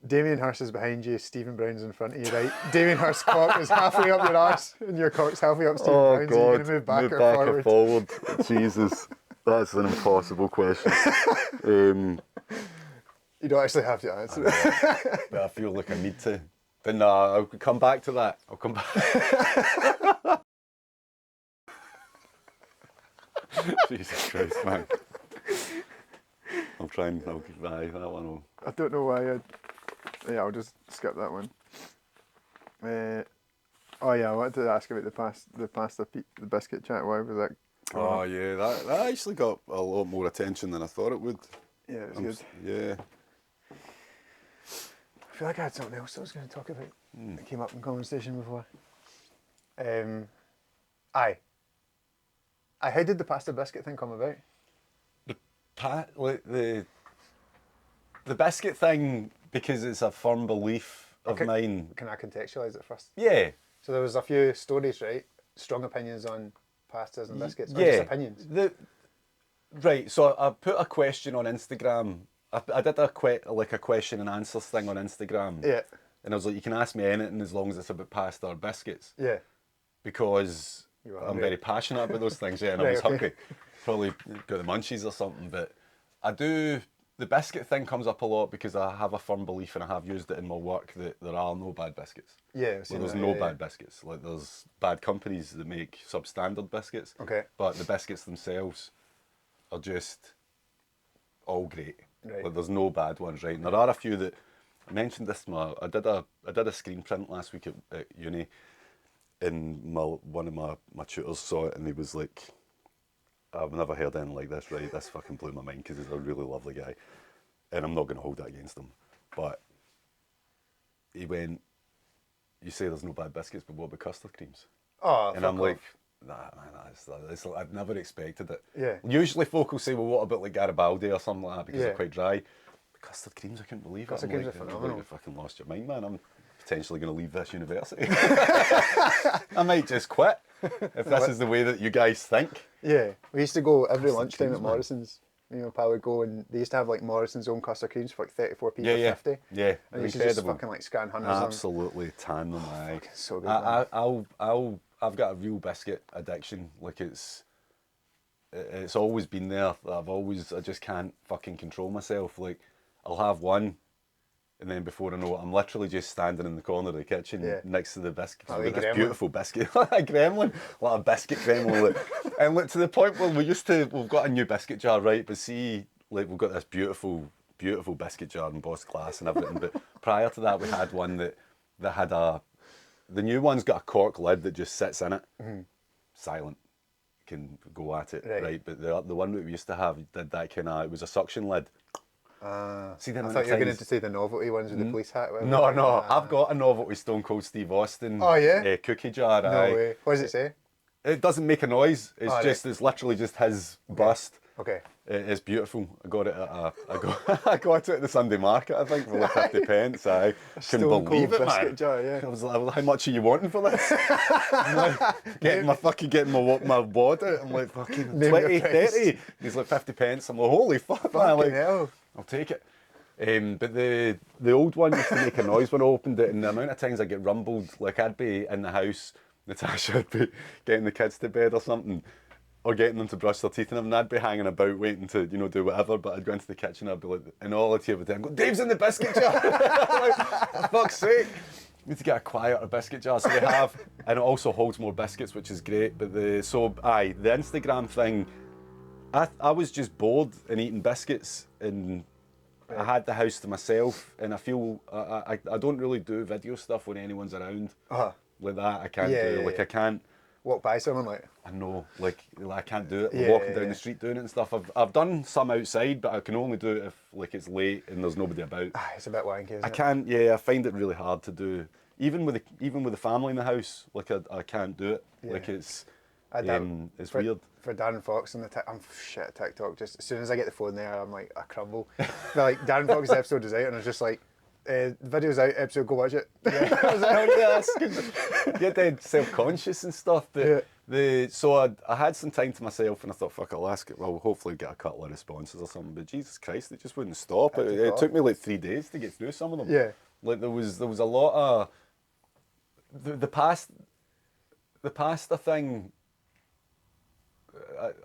Damien Hirst is behind you, Stephen Brown's in front of you, right? Damien Hirst's cock is halfway up your arse and your cock's halfway up Stephen Brown's. God. Are you going to move back or forward? Jesus, that's an impossible question. You don't actually have to answer it. But I feel like I need to. But no, I'll come back to that. I'll come back. Jesus Christ, man. I'll give that one. I don't know why I'll just skip that one. Oh yeah, I wanted to ask about the biscuit chat. Why was that coming Oh up? yeah, that actually got a lot more attention than I thought it would. Yeah, it was good. Yeah. I feel like I had something else I was going to talk about. That came up in conversation before. Um, aye. How did the pasta biscuit thing come about? Like the biscuit thing, because it's a firm belief of Okay. mine. Can I contextualise it first? Yeah. So there was a few stories, right? Strong opinions on pastas and biscuits, or just Yeah. opinions. Right. So I put a question on Instagram. I did a question and answers thing on Instagram. Yeah, And I was like, you can ask me anything as long as it's about pasta or biscuits, yeah. because You were I'm hungry. very passionate about those things. Yeah, and I Right, was okay. hungry. Probably got the munchies or something. But I do. The biscuit thing comes up a lot because I have a firm belief, and I have used it in my work, that there are no bad biscuits. Yeah, I've Like, seen there's that, no yeah, bad biscuits. Like, there's bad companies that make substandard biscuits. Okay. But the biscuits themselves are just all great. Right. Like, there's no bad ones, right? And there are a few that I mentioned this. I did a screen print last week at uni, and one of my tutors saw it, and he was like, "I've never heard anything like this, right? This fucking blew my mind, because he's a really lovely guy, and I'm not going to hold that against him." But he went, "You say there's no bad biscuits, but what about custard creams?" Oh, And fuck I'm like, off. "Nah, man, I'd never expected it." Yeah. Usually folk will say, "Well, what about like Garibaldi or something like that, because Yeah. they're quite dry." But custard creams, I couldn't believe it. Custard I'm creams like, are "You've phenomenal." fucking lost your mind, man. I'm potentially going to leave this university. I might just quit if this is the way that you guys think." Yeah, we used to go every Custard lunchtime creams, at man. Morrison's. You know, pal would go, and they used to have like Morrison's own custard creams for like 34p Yeah, or yeah, 50. yeah. And They're you used to just incredible. fucking like scan hundreds of them. Absolutely tan them. Aye. So good, man. I've got a real biscuit addiction. Like, it's always been there. I just can't fucking control myself. Like, I'll have one, and then before I know it, I'm literally just standing in the corner of the kitchen Yeah. next to the biscuit. Like We've got a this gremlin. beautiful biscuit, like a gremlin, like a biscuit gremlin. And look, to the point where we've got a new biscuit jar, right? But see, like, we've got this beautiful biscuit jar in Boss Class and everything. But prior to that, we had one that had the new one's got a cork lid that just sits in it, silent. Can go at it, right? But the one that we used to have did that kind of. It was a suction lid. See, then I when thought it you were going times- to say the novelty ones with the police hat. Whatever. No, I've got a novelty Stone Cold Steve Austin. Oh, yeah? Cookie jar. No aye. way. What does it say? It doesn't make a noise. It's Oh, right. it's literally just his bust. Okay. It's beautiful. I got it at I got it at the Sunday market, I think, for like 50 pence. I couldn't Stone believe Cold it, biscuit man. jar, yeah. I was like, how much are you wanting for this? I'm like, getting my wad out. I'm like, fucking Name 20, your price. 30. He's like, 50 pence. I'm like, holy fuck, man. Fucking Like, hell. I'll take it. But the old one used to make a noise when I opened it, and the amount of times I get rumbled, like I'd be in the house, Natasha would be getting the kids to bed or something, or getting them to brush their teeth, and I'd be hanging about waiting to, do whatever, but I'd go into the kitchen, I'd be like, and all I'd hear would go, "Dave's in the biscuit jar!" Like, for fuck's sake. We need to get a quieter biscuit jar, so we have, and it also holds more biscuits, which is great, but the Instagram thing, I was just bored and eating biscuits, and I had the house to myself, and I feel I don't really do video stuff when anyone's around. Uh-huh. Like that, I can't Yeah, do. yeah, Like, yeah. I can't. Walk by someone like, I know, like I can't do it. Yeah, Walking yeah, down yeah. the street doing it and stuff. I've done some outside, but I can only do it if like it's late and there's nobody about. it's a bit wanky, isn't I it? can't. Yeah, I find it really hard to do. Even with the family in the house, like I can't do it. Yeah. Like it's It's weird. For Darren Fox on I'm shit at TikTok. Just as soon as I get the phone there, I'm like, I crumble. But like Darren Fox's episode is out, and I was just like, the video's out, episode, go watch it. I was like, oh yeah, that's good. Get dead self-conscious and stuff. But so I had some time to myself, and I thought, fuck, I'll ask it. Well, hopefully get a couple of responses or something. But Jesus Christ, it just wouldn't stop. It took me like 3 days to get through some of them. Yeah. Like there was a lot of the pasta thing.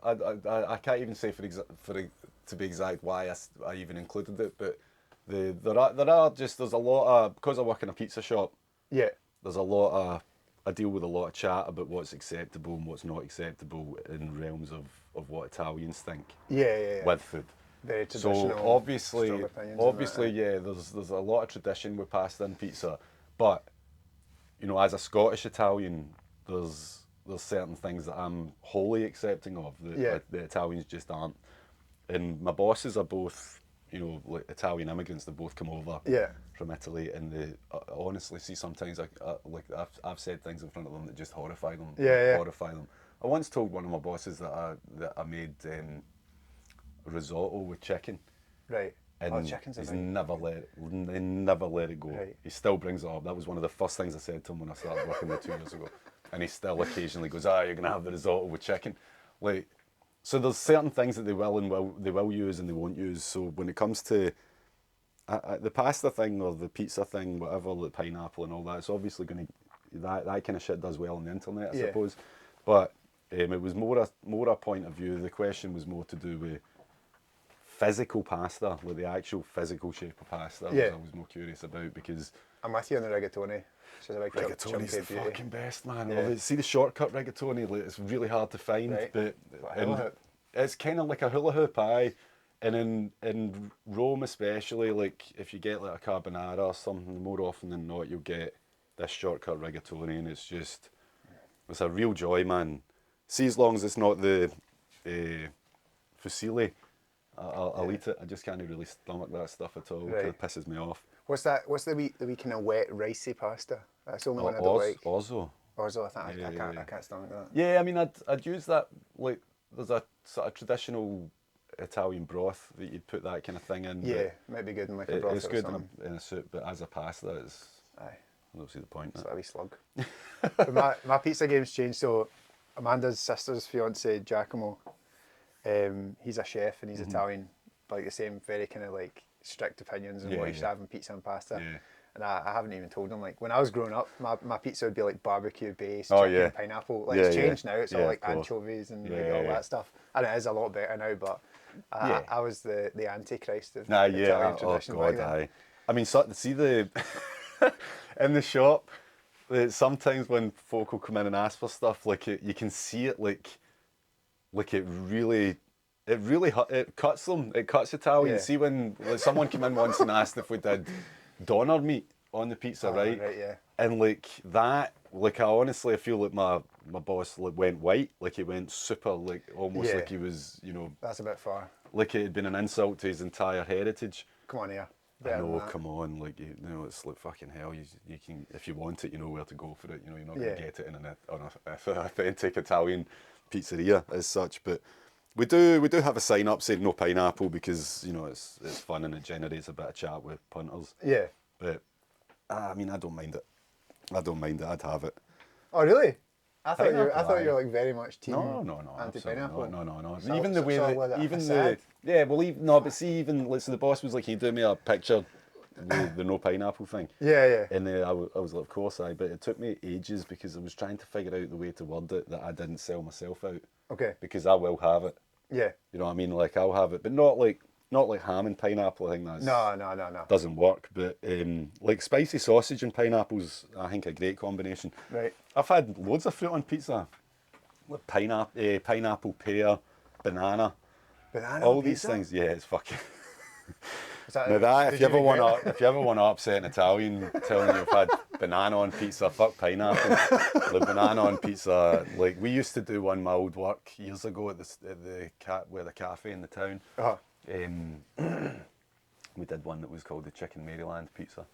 I can't even say to be exact why I even included it, but there's a lot of, because I work in a pizza shop. Yeah. There's a lot of, I deal with a lot of chat about what's acceptable and what's not acceptable in realms of what Italians think Yeah. with food. Very traditional. So obviously, strong opinions and that, yeah, there's a lot of tradition with pasta and pizza, but you know, as a Scottish Italian, there's certain things that I'm wholly accepting of that the Italians just aren't. And my bosses are both, you know, like Italian immigrants. They both come over from Italy, and they honestly see sometimes like I've said things in front of them that just horrify them. Horrify them. I once told one of my bosses that I made risotto with chicken. Right. And chicken's they never let it go. Right. He still brings it up. That was one of the first things I said to him when I started working there 2 years ago. And he still occasionally goes, you're gonna have the risotto with chicken. Like, so there's certain things that they will use and they won't use. So when it comes to the pasta thing or the pizza thing, whatever, the pineapple and all that, it's obviously gonna that kind of shit does well on the internet, I suppose. But it was more a point of view. The question was more to do with physical pasta, like the actual physical shape of pasta. I was more curious about, because I'm with you on the rigatoni. Rigatoni's the fucking best, man. Yeah. See the shortcut rigatoni, like, it's really hard to find, but it's kind of like a hula hoop, aye. And in Rome especially, like if you get like a carbonara or something, more often than not you'll get this shortcut rigatoni, and it's a real joy, man. See, as long as it's not the fusilli, I'll eat it. I just can't really stomach that stuff at all. It pisses me off. What's that? What's the wee kind of wet ricey pasta? That's the only one I don't like. Orzo, I think I can't stomach that. Yeah, I mean, I'd use that, like, there's a sort of traditional Italian broth that you'd put that kind of thing in. Yeah, might be good in like a broth. It's good in a soup, but as a pasta, I don't see the point. It's a wee slug. my pizza game's changed. So Amanda's sister's fiance, Giacomo, he's a chef and he's Italian, but like the same very kind of like strict opinions on what he should have in pizza and pasta. Yeah. And I haven't even told him, like when I was growing up, my pizza would be like barbecue based, chicken and pineapple. Like it's changed now, it's all like anchovies and like all that stuff. And it is a lot better now, but I was the antichrist of Italian tradition back then. I mean, see the in the shop, sometimes when folk will come in and ask for stuff, like you can see it, like it really cuts them. It cuts Italian. See, when someone came in once and asked if we did doner meat on the pizza, right? And like that, like I honestly feel like my boss like went white, like he went super, like almost like he was, you know. That's a bit far. Like it had been an insult to his entire heritage. Come on here. I know, come on, like you know, it's like fucking hell. You can, if you want it, you know where to go for it. You know, you're not going to get it in an authentic Italian pizzeria as such. But we do have a sign up saying no pineapple, because you know it's fun and it generates a bit of chat with punters. Yeah. But I mean, I don't mind it. I'd have it. Oh really? I thought you were like very much team anti-pineapple. No. So, even the way that but see, even so the boss was like, "Can you do me a picture with the no pineapple thing?" Yeah. And then I was like, "Of course, but it took me ages because I was trying to figure out the way to word it that I didn't sell myself out. Okay. Because I will have it. Yeah. You know what I mean? Like I'll have it, but not like ham and pineapple. I think that's no. Doesn't work. But like spicy sausage and pineapples, I think a great combination. Right. I've had loads of fruit on pizza. Like pineapple, pear, banana. All these things. Yeah, it's fucking. If you ever want to upset an Italian telling you you've had banana on pizza, fuck pineapple. The banana on pizza, like we used to do one my old work years ago at the cafe in the town. We did one that was called the Chicken Maryland pizza.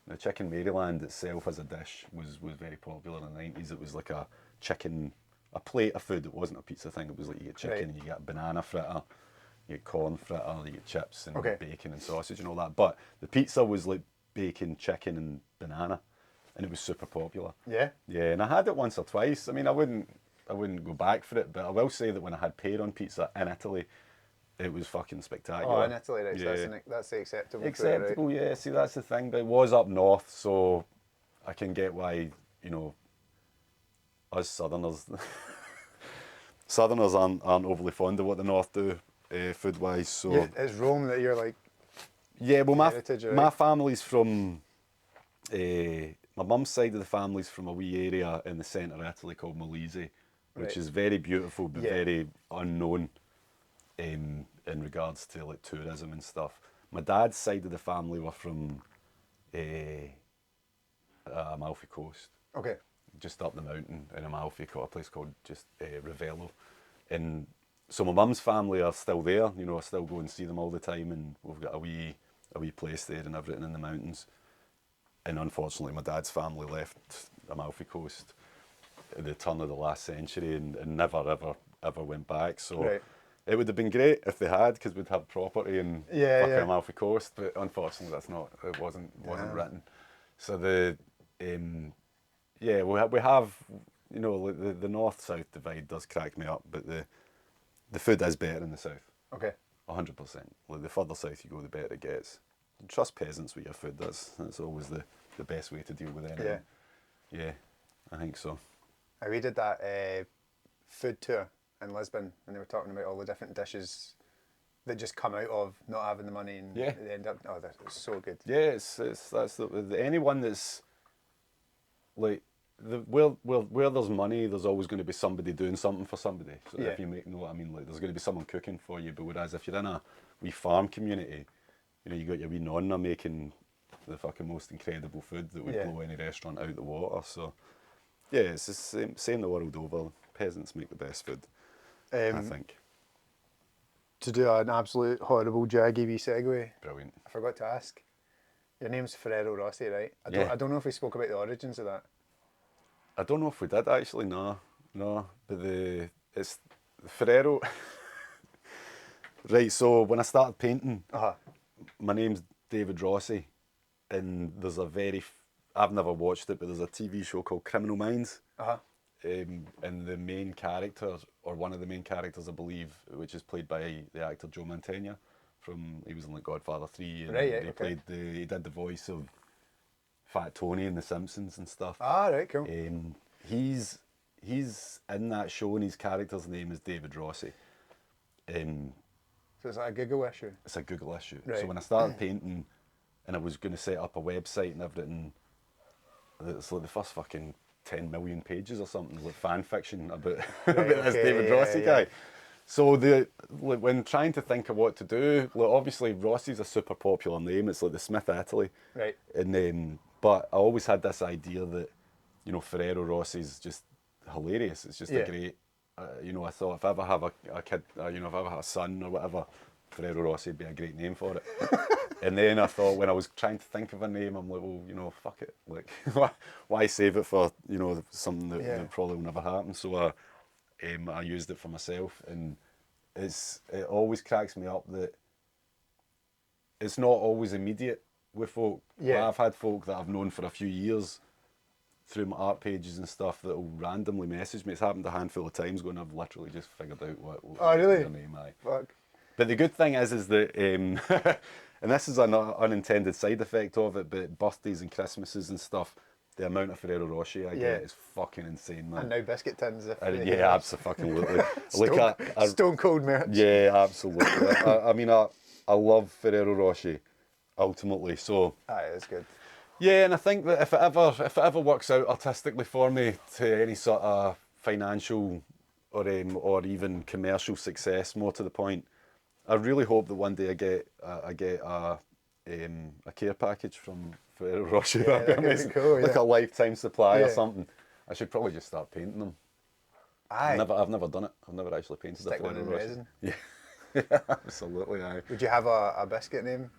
The Chicken Maryland itself as a dish was very popular in the 90s. It was like a plate of food. It wasn't a pizza thing. It was like you get chicken and you get banana fritter, you get corn fritter, you get chips and bacon and sausage and all that. But the pizza was like bacon, chicken and banana, and it was super popular. Yeah, and I had it once or twice. I mean, I wouldn't go back for it, but I will say that when I had pear on pizza in Italy, it was fucking spectacular. Oh, in Italy, right? Yeah. So that's the acceptable. Acceptable, food, right? Yeah. See, that's the thing. But it was up north, so I can get why, you know, us Southerners aren't overly fond of what the north do food-wise. So yeah, it's Rome that you're like. Yeah, well, my family's from. My mum's side of the family's from a wee area in the centre of Italy called Molise, which is very beautiful but very unknown. In regards to like tourism and stuff. My dad's side of the family were from Amalfi Coast, Okay. just up the mountain in Amalfi, a place called just Ravello. And so my mum's family are still there, you know, I still go and see them all the time, and we've got a wee place there and everything in the mountains. And unfortunately, my dad's family left Amalfi Coast at the turn of the last century and never, ever went back. So Right. it would have been great if they had, because we'd have property in fucking Amalfi Coast. But unfortunately, it wasn't written. So we have, you know, the north-south divide does crack me up, but the food is better in the south. Okay. 100%. Like, the further south you go, the better it gets. Trust peasants with your food. That's always the best way to deal with anything. Yeah, I think so. We did that food tour in Lisbon, and they were talking about all the different dishes that just come out of not having the money, and Yeah. they end up. Oh, that's so good. Yeah, anyone that's like where there's money, there's always going to be somebody doing something for somebody. So Yeah. if you know what I mean, like, there's going to be someone cooking for you. But whereas if you're in a wee farm community, you know, you got your wee nonna making the fucking most incredible food that would blow any restaurant out the water. So yeah, it's the same the world over. Peasants make the best food, I think. To do an absolute horrible jaggy wee segue, Brilliant. I forgot to ask. Your name's Ferrero Rossi, right? Yeah. I don't know if we spoke about the origins of that. I don't know if we did actually. No. But it's Ferrero. Right. So when I started painting, my name's David Rossi, and there's I've never watched it, but there's a TV show called Criminal Minds. And the main character, or one of the main characters, I believe, which is played by the actor Joe Mantegna, he was in like Godfather 3, and he did the voice of Fat Tony in The Simpsons and stuff. Ah, right, cool. He's in that show, and his character's name is David Rossi. So it's like a Google issue. It's a Google issue. Right. So when I started painting, and I was going to set up a website and everything, it's like the first fucking 10 million pages or something, like fan fiction about, this David Rossi guy. So when trying to think of what to do, like, obviously Rossi's a super popular name. It's like the Smith Italy. Right. And but I always had this idea that, you know, Ferrero Rossi's just hilarious. It's just a great, you know, I thought if I ever have a kid, you know, if I ever have a son or whatever, Ferrero Rossi would be a great name for it. And then I thought, when I was trying to think of a name, I'm like, well, you know, fuck it. Like, why save it for, you know, something that probably will never happen? So I used it for myself, and it always cracks me up that it's not always immediate with folk. Yeah. I've had folk that I've known for a few years through my art pages and stuff that will randomly message me. It's happened a handful of times when I've literally just figured out what really? their name is. Fuck. But the good thing is that, and this is an unintended side effect of it, but birthdays and Christmases and stuff, the amount of Ferrero Rocher I get is fucking insane, man. And now biscuit tins. Yeah, absolutely. Stone cold merch. Yeah, absolutely. I mean, I love Ferrero Rocher, ultimately. So. It is good. Yeah, and I think that if it ever works out artistically for me to any sort of financial or even commercial success, more to the point, I really hope that one day I get a care package from Ferrero Rocher. Yeah, That'd be that'd be amazing. cool, Like a lifetime supply or Yeah. something. I should probably just start painting them. Aye. I've never done it. I've never actually painted Stick a one Ferrero in Rocher. resin. Yeah, absolutely. Aye. Would you have a biscuit name?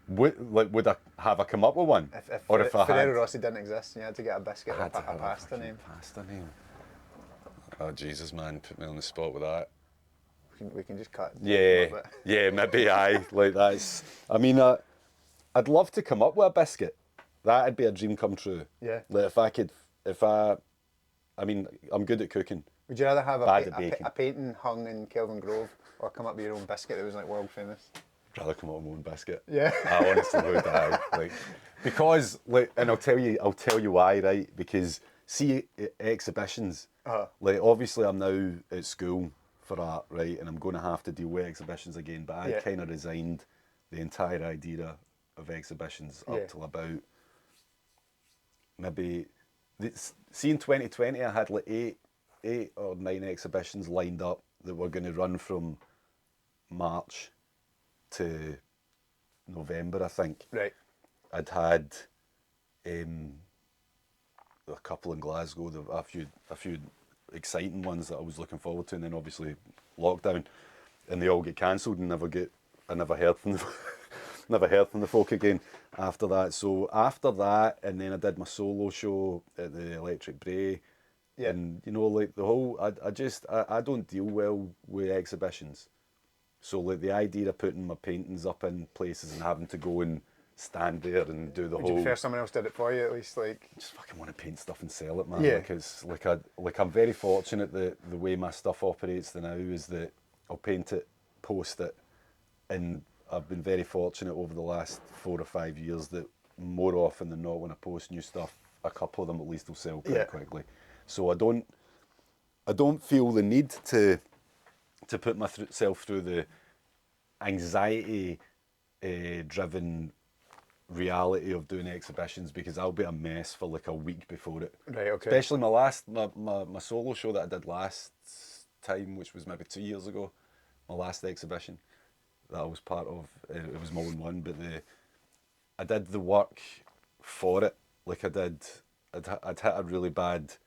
Would I have I come up with one? If or if I Ferrero had, Rossi didn't exist and you had to get a biscuit I or had to a have pasta fucking name, Pasta name. Oh Jesus, man, put me on the spot with that. we can just cut. Yeah, maybe aye. Like that's. I mean, I'd love to come up with a biscuit. That'd be a dream come true. Yeah. Like I mean, I'm good at cooking. Would you rather have Bad at baking. a painting hung in Kelvin Grove or come up with your own biscuit that was like world famous? I'd rather come up with my own biscuit. Yeah. I honestly would. Aye. Like, because and I'll tell you why, right? Because see, exhibitions. Like, obviously, I'm now at school for art, right, and I'm going to have to deal with exhibitions again. But I kind of resigned the entire idea of exhibitions up till about maybe. See, in 2020, I had like eight or 9 exhibitions lined up that were going to run from March to November, I think. Right. I'd had a couple in Glasgow, a few exciting ones that I was looking forward to, and then obviously lockdown, and they all get cancelled and I never heard from them, never heard from the folk again after that. So after that, and then I did my solo show at the Electric Bray, and you know, like the whole, I don't deal well with exhibitions. So like the idea of putting my paintings up in places and having to go and stand there and do the Would whole. you prefer someone else did it for you at least? Like, Just fucking want to paint stuff and sell it, man. Yeah. Like it's like I'm very fortunate that the way my stuff operates now is that I'll paint it, post it, and I've been very fortunate over the last 4 or 5 years that more often than not, when I post new stuff, a couple of them at least will sell pretty quickly. So I don't feel the need to put myself through the anxiety driven reality of doing exhibitions, because I'll be a mess for like a week before it. Right, okay. Especially my solo show that I did last time, which was maybe 2 years ago, my last exhibition that I was part of. It was more than one, but I did the work for it. Like I'd hit a really bad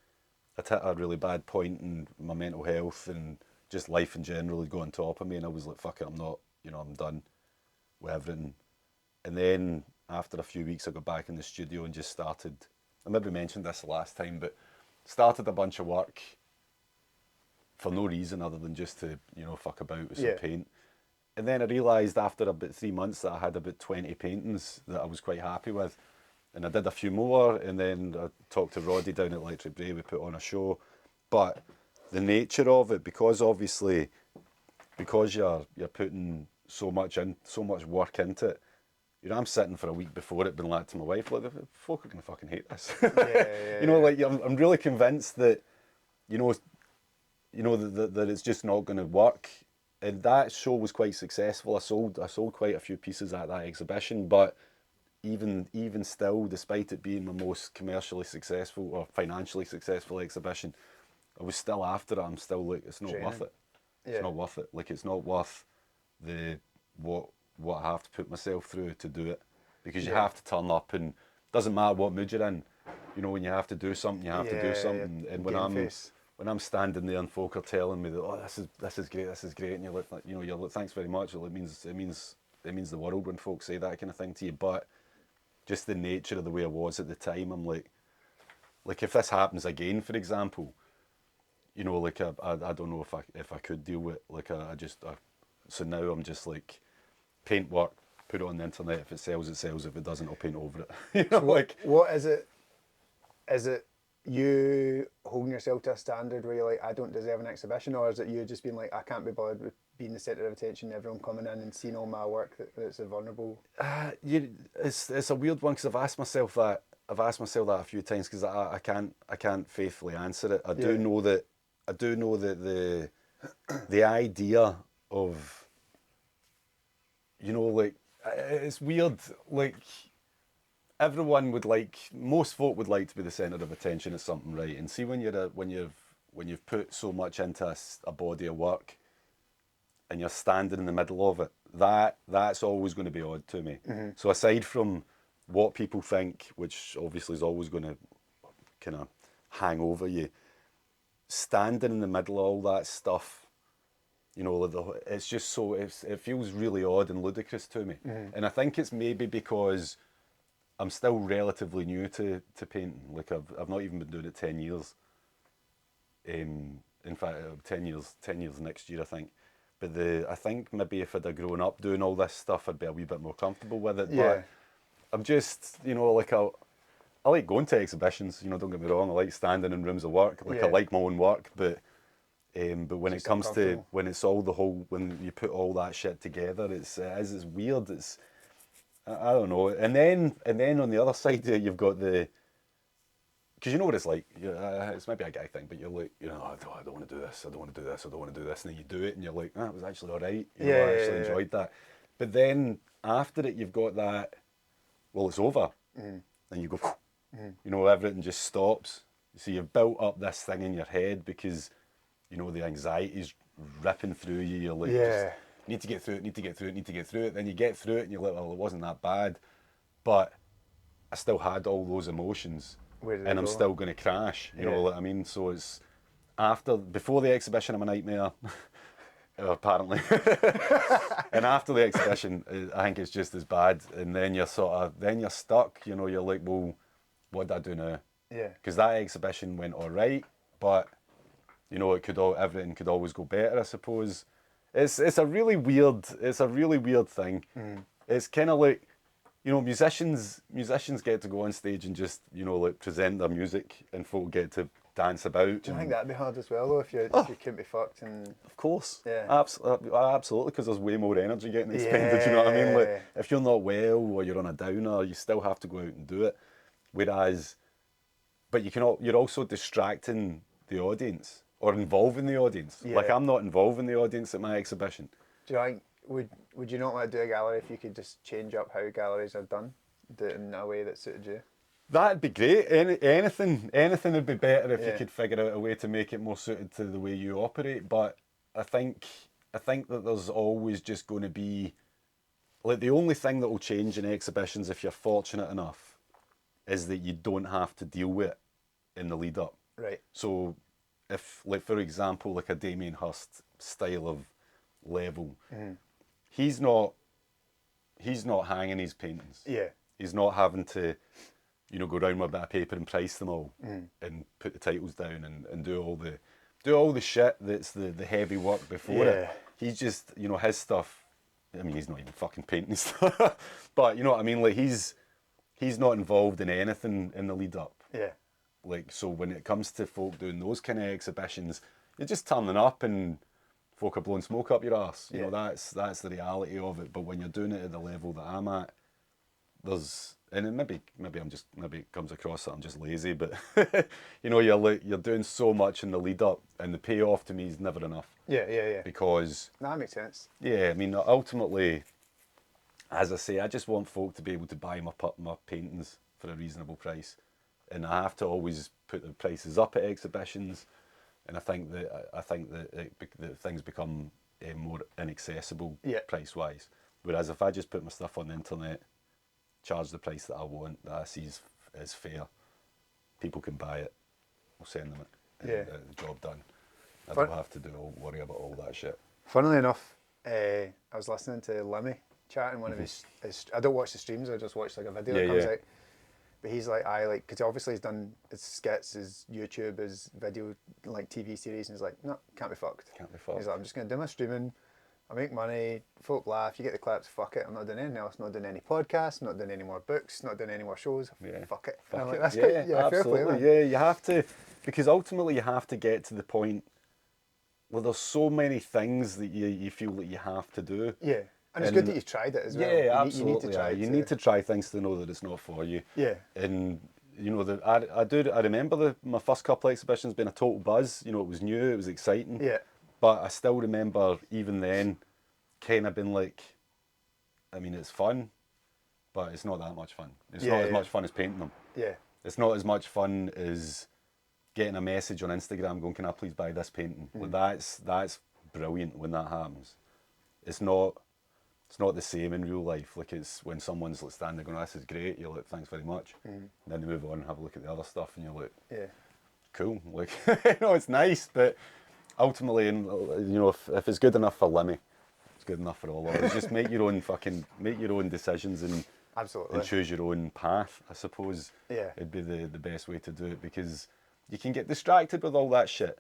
point in my mental health and just life in general had got on top of me, and I was like, fuck it, I'm done with everything. And then after a few weeks I got back in the studio and just started, I maybe mentioned this last time, but started a bunch of work for no reason other than just to, fuck about with some paint. And then I realised after about 3 months that I had about 20 paintings that I was quite happy with. And I did a few more, and then I talked to Roddy down at Electric Bray, we put on a show. But the nature of it, because obviously, because you're putting so much work into it, I'm sitting for a week before it, being like to my wife, like, the folk are gonna fucking hate this. Like I'm really convinced that, that it's just not gonna work. And that show was quite successful. I sold quite a few pieces at that exhibition, but even still, despite it being my most commercially successful or financially successful exhibition, I was still after it. I'm still like, it's not worth it. It's not worth it. Like, it's not worth what I have to put myself through to do it, because you have to turn up, and it doesn't matter what mood you're in. When you have to do something, you have to do something. And when I'm standing there and folk are telling me that, oh, this is great, and you're like, thanks very much. Well, it means the world when folks say that kind of thing to you. But just the nature of the way I was at the time, I'm like if this happens again, for example, like I don't know if I could deal with it. So now I'm just like, paint work, put it on the internet. If it sells, it sells. If it doesn't, I'll paint over it. So what is it? Is it you holding yourself to a standard where you're like, I don't deserve an exhibition, or is it you just being like, I can't be bothered with being the centre of attention, everyone coming in and seeing all my work that's vulnerable? It's a weird one, because I've asked myself that a few times, because I can't faithfully answer it. I do know that the idea of, like, it's weird, like, everyone would like, most folk would like to be the centre of attention at something, right? And see, when you've put so much into a body of work and you're standing in the middle of it, that's always going to be odd to me. Mm-hmm. So aside from what people think, which obviously is always going to kind of hang over you, standing in the middle of all that stuff, it's just so, it feels really odd and ludicrous to me. Mm-hmm. And I think it's maybe because I'm still relatively new to painting. Like, I've not even been doing it 10 years. In fact, 10 years next year, I think. But I think maybe if I'd have grown up doing all this stuff, I'd be a wee bit more comfortable with it. Yeah. But I'm just, like, I like going to exhibitions, don't get me wrong. I like standing in rooms of work. Like, I like my own work, but when it comes to, when it's all when you put all that shit together, it's weird. It's, I don't know. And then on the other side, you've got because you know what it's like. It's maybe a guy thing, but you're like, I don't want to do this. I don't want to do this. I don't want to do this. And then you do it, and you're like, it was actually all right. I actually enjoyed that. But then after it, you've got that. Well, it's over, and you go, everything just stops. So you've built up this thing in your head because, the anxiety's ripping through you. You're like, just need to get through it. Then you get through it, and you get through it, and you're like, well, it wasn't that bad. But I still had all those emotions, Where did and they I'm go? still going to crash. You know what I mean? So it's before the exhibition, I'm a nightmare. Apparently, and after the exhibition, I think it's just as bad. And then you're stuck. You know, you're like, well, what do I do now? Yeah. Because that exhibition went all right, but you know, everything could always go better, I suppose. It's a really weird thing. It's kind of like, you know, musicians get to go on stage and just, you know, like present their music, and folk get to dance about. Do you think that'd be hard as well, though, if you couldn't be fucked? And Of course. Yeah. Absolutely, because there's way more energy getting expended, you know what I mean? Like, Yeah. if you're not well or you're on a downer, you still have to go out and do it. Whereas, but you're also distracting the audience or involving the audience. Yeah. Like, I'm not involving the audience at my exhibition. Do you think would you not want to do a gallery if you could just change up how galleries are done, do it in a way that suited you? That'd be great. Anything would be better if you Yeah. could figure out a way to make it more suited to the way you operate. But I think that there's always just going to be, like, the only thing that will change in exhibitions, if you're fortunate enough, is that you don't have to deal with it in the lead up. Right. So if, like, for example, like a Damien Hirst style of level, he's not hanging his paintings. Yeah. He's not having to, you know, go round with a bit of paper and price them all and put the titles down and do all the shit that's the heavy work before it. He's just, you know, his stuff, I mean, he's not even fucking painting stuff. But, you know what I mean? Like, he's not involved in anything in the lead up. Yeah. Like, so when it comes to folk doing those kind of exhibitions, you're just turning up and folk are blowing smoke up your arse. You know, that's the reality of it. But when you're doing it at the level that I'm at, and maybe it comes across that I'm just lazy, but you know, you're doing so much in the lead up, and the payoff to me is never enough. Yeah. Because That makes sense. yeah, I mean, ultimately, as I say, I just want folk to be able to buy my paintings for a reasonable price, and I have to always put the prices up at exhibitions, and I think that things become more inaccessible price wise. Whereas if I just put my stuff on the internet, charge the price that I want, that I see is fair, people can buy it, I'll send them it, and the job done. I don't have to worry about all that shit. Funnily enough, I was listening to Lemmy chatting one of his. I don't watch the streams. I just watch like a video that comes out. But he's like, because obviously he's done his skits, his YouTube, his video, like TV series, and he's like, no, can't be fucked. Can't be fucked. He's like, I'm just gonna do my streaming. I make money, folk laugh, you get the clips, fuck it. I'm not doing anything else, not doing any podcasts, not doing any more books, not doing any more shows. Fuck it. Fuck like, it. that's Yeah, good. absolutely. Fair play, You have to, because ultimately you have to get to the point where there's so many things that you feel that you have to do. Yeah. And it's good that you've tried it as well. Yeah, absolutely. You need to try try things to know that it's not for you. Yeah. And you know, I remember my first couple of exhibitions being a total buzz. You know, it was new, it was exciting. Yeah. But I still remember even then, kind of been like, I mean, it's fun, but it's not that much fun. It's not as much fun as painting them. Yeah. It's not as much fun as getting a message on Instagram going, can I please buy this painting? Like, that's brilliant when that happens. It's not the same in real life. Like, it's when someone's like standing there going, this is great, you're like, thanks very much. And then they move on and have a look at the other stuff and you're like, cool. Like, you know, it's nice, but ultimately, you know, if it's good enough for Lemmy, it's good enough for all of us. Just make your own decisions and Absolutely. and choose your own path, I suppose. Yeah. It'd be the best way to do it, because you can get distracted with all that shit.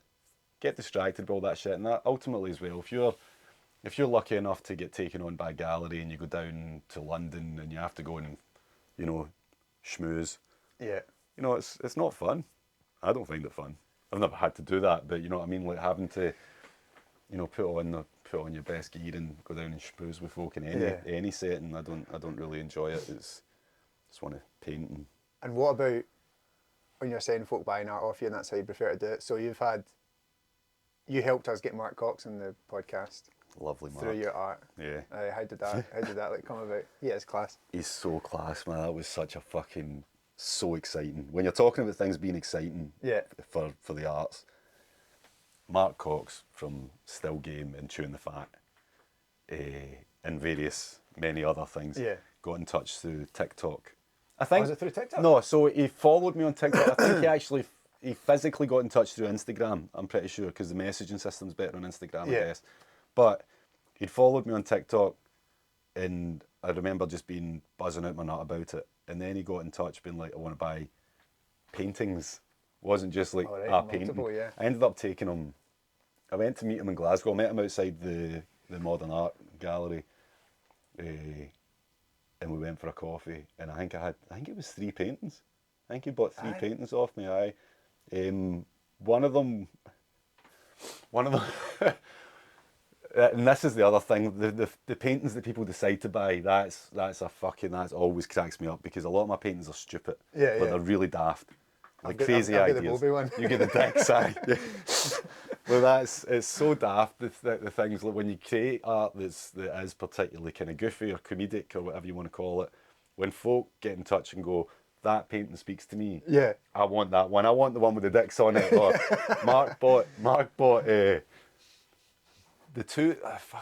And that ultimately as well, if you're lucky enough to get taken on by a gallery and you go down to London and you have to go and, you know, schmooze. Yeah. You know, it's not fun. I don't find it fun. I've never had to do that, but you know what I mean, like having to, you know, put on your best gear and go down and schmooze with folk in any setting. I don't really enjoy it. Just want to paint. And what about when you're saying folk buying art off you and that's how you prefer to do it? So you helped us get Mark Cox on the podcast. Lovely Mark. Through your art. Yeah. How did that like come about? Yeah, it's class. He's so class, man. That was so exciting. When you're talking about things being exciting for the arts, Mark Cox from Still Game and Chewing the Fat, and many other things, got in touch through TikTok. I think. Was it through TikTok? No, so he followed me on TikTok. I think he physically got in touch through Instagram. I'm pretty sure because the messaging system's better on Instagram, I guess. But he'd followed me on TikTok, and I remember just being buzzing out my nut about it. And then he got in touch, being like, "I want to buy paintings." It wasn't just like a painting. Yeah. I ended up taking him. I went to meet him in Glasgow. I met him outside the Modern Art Gallery, and we went for a coffee. And I think it was 3 paintings. I think he bought 3 paintings off me. One of them, and this is the other thing. The paintings that people decide to buy, that's always cracks me up because a lot of my paintings are stupid. Yeah, But they're really daft. Like crazy I'll get ideas. the Bobby one. You get the dick side. Well, it's so daft. The things like when you create art that is particularly kind of goofy or comedic or whatever you want to call it. When folk get in touch and go, that painting speaks to me. Yeah. I want that one. I want the one with the dicks on it. Or Mark bought the 2.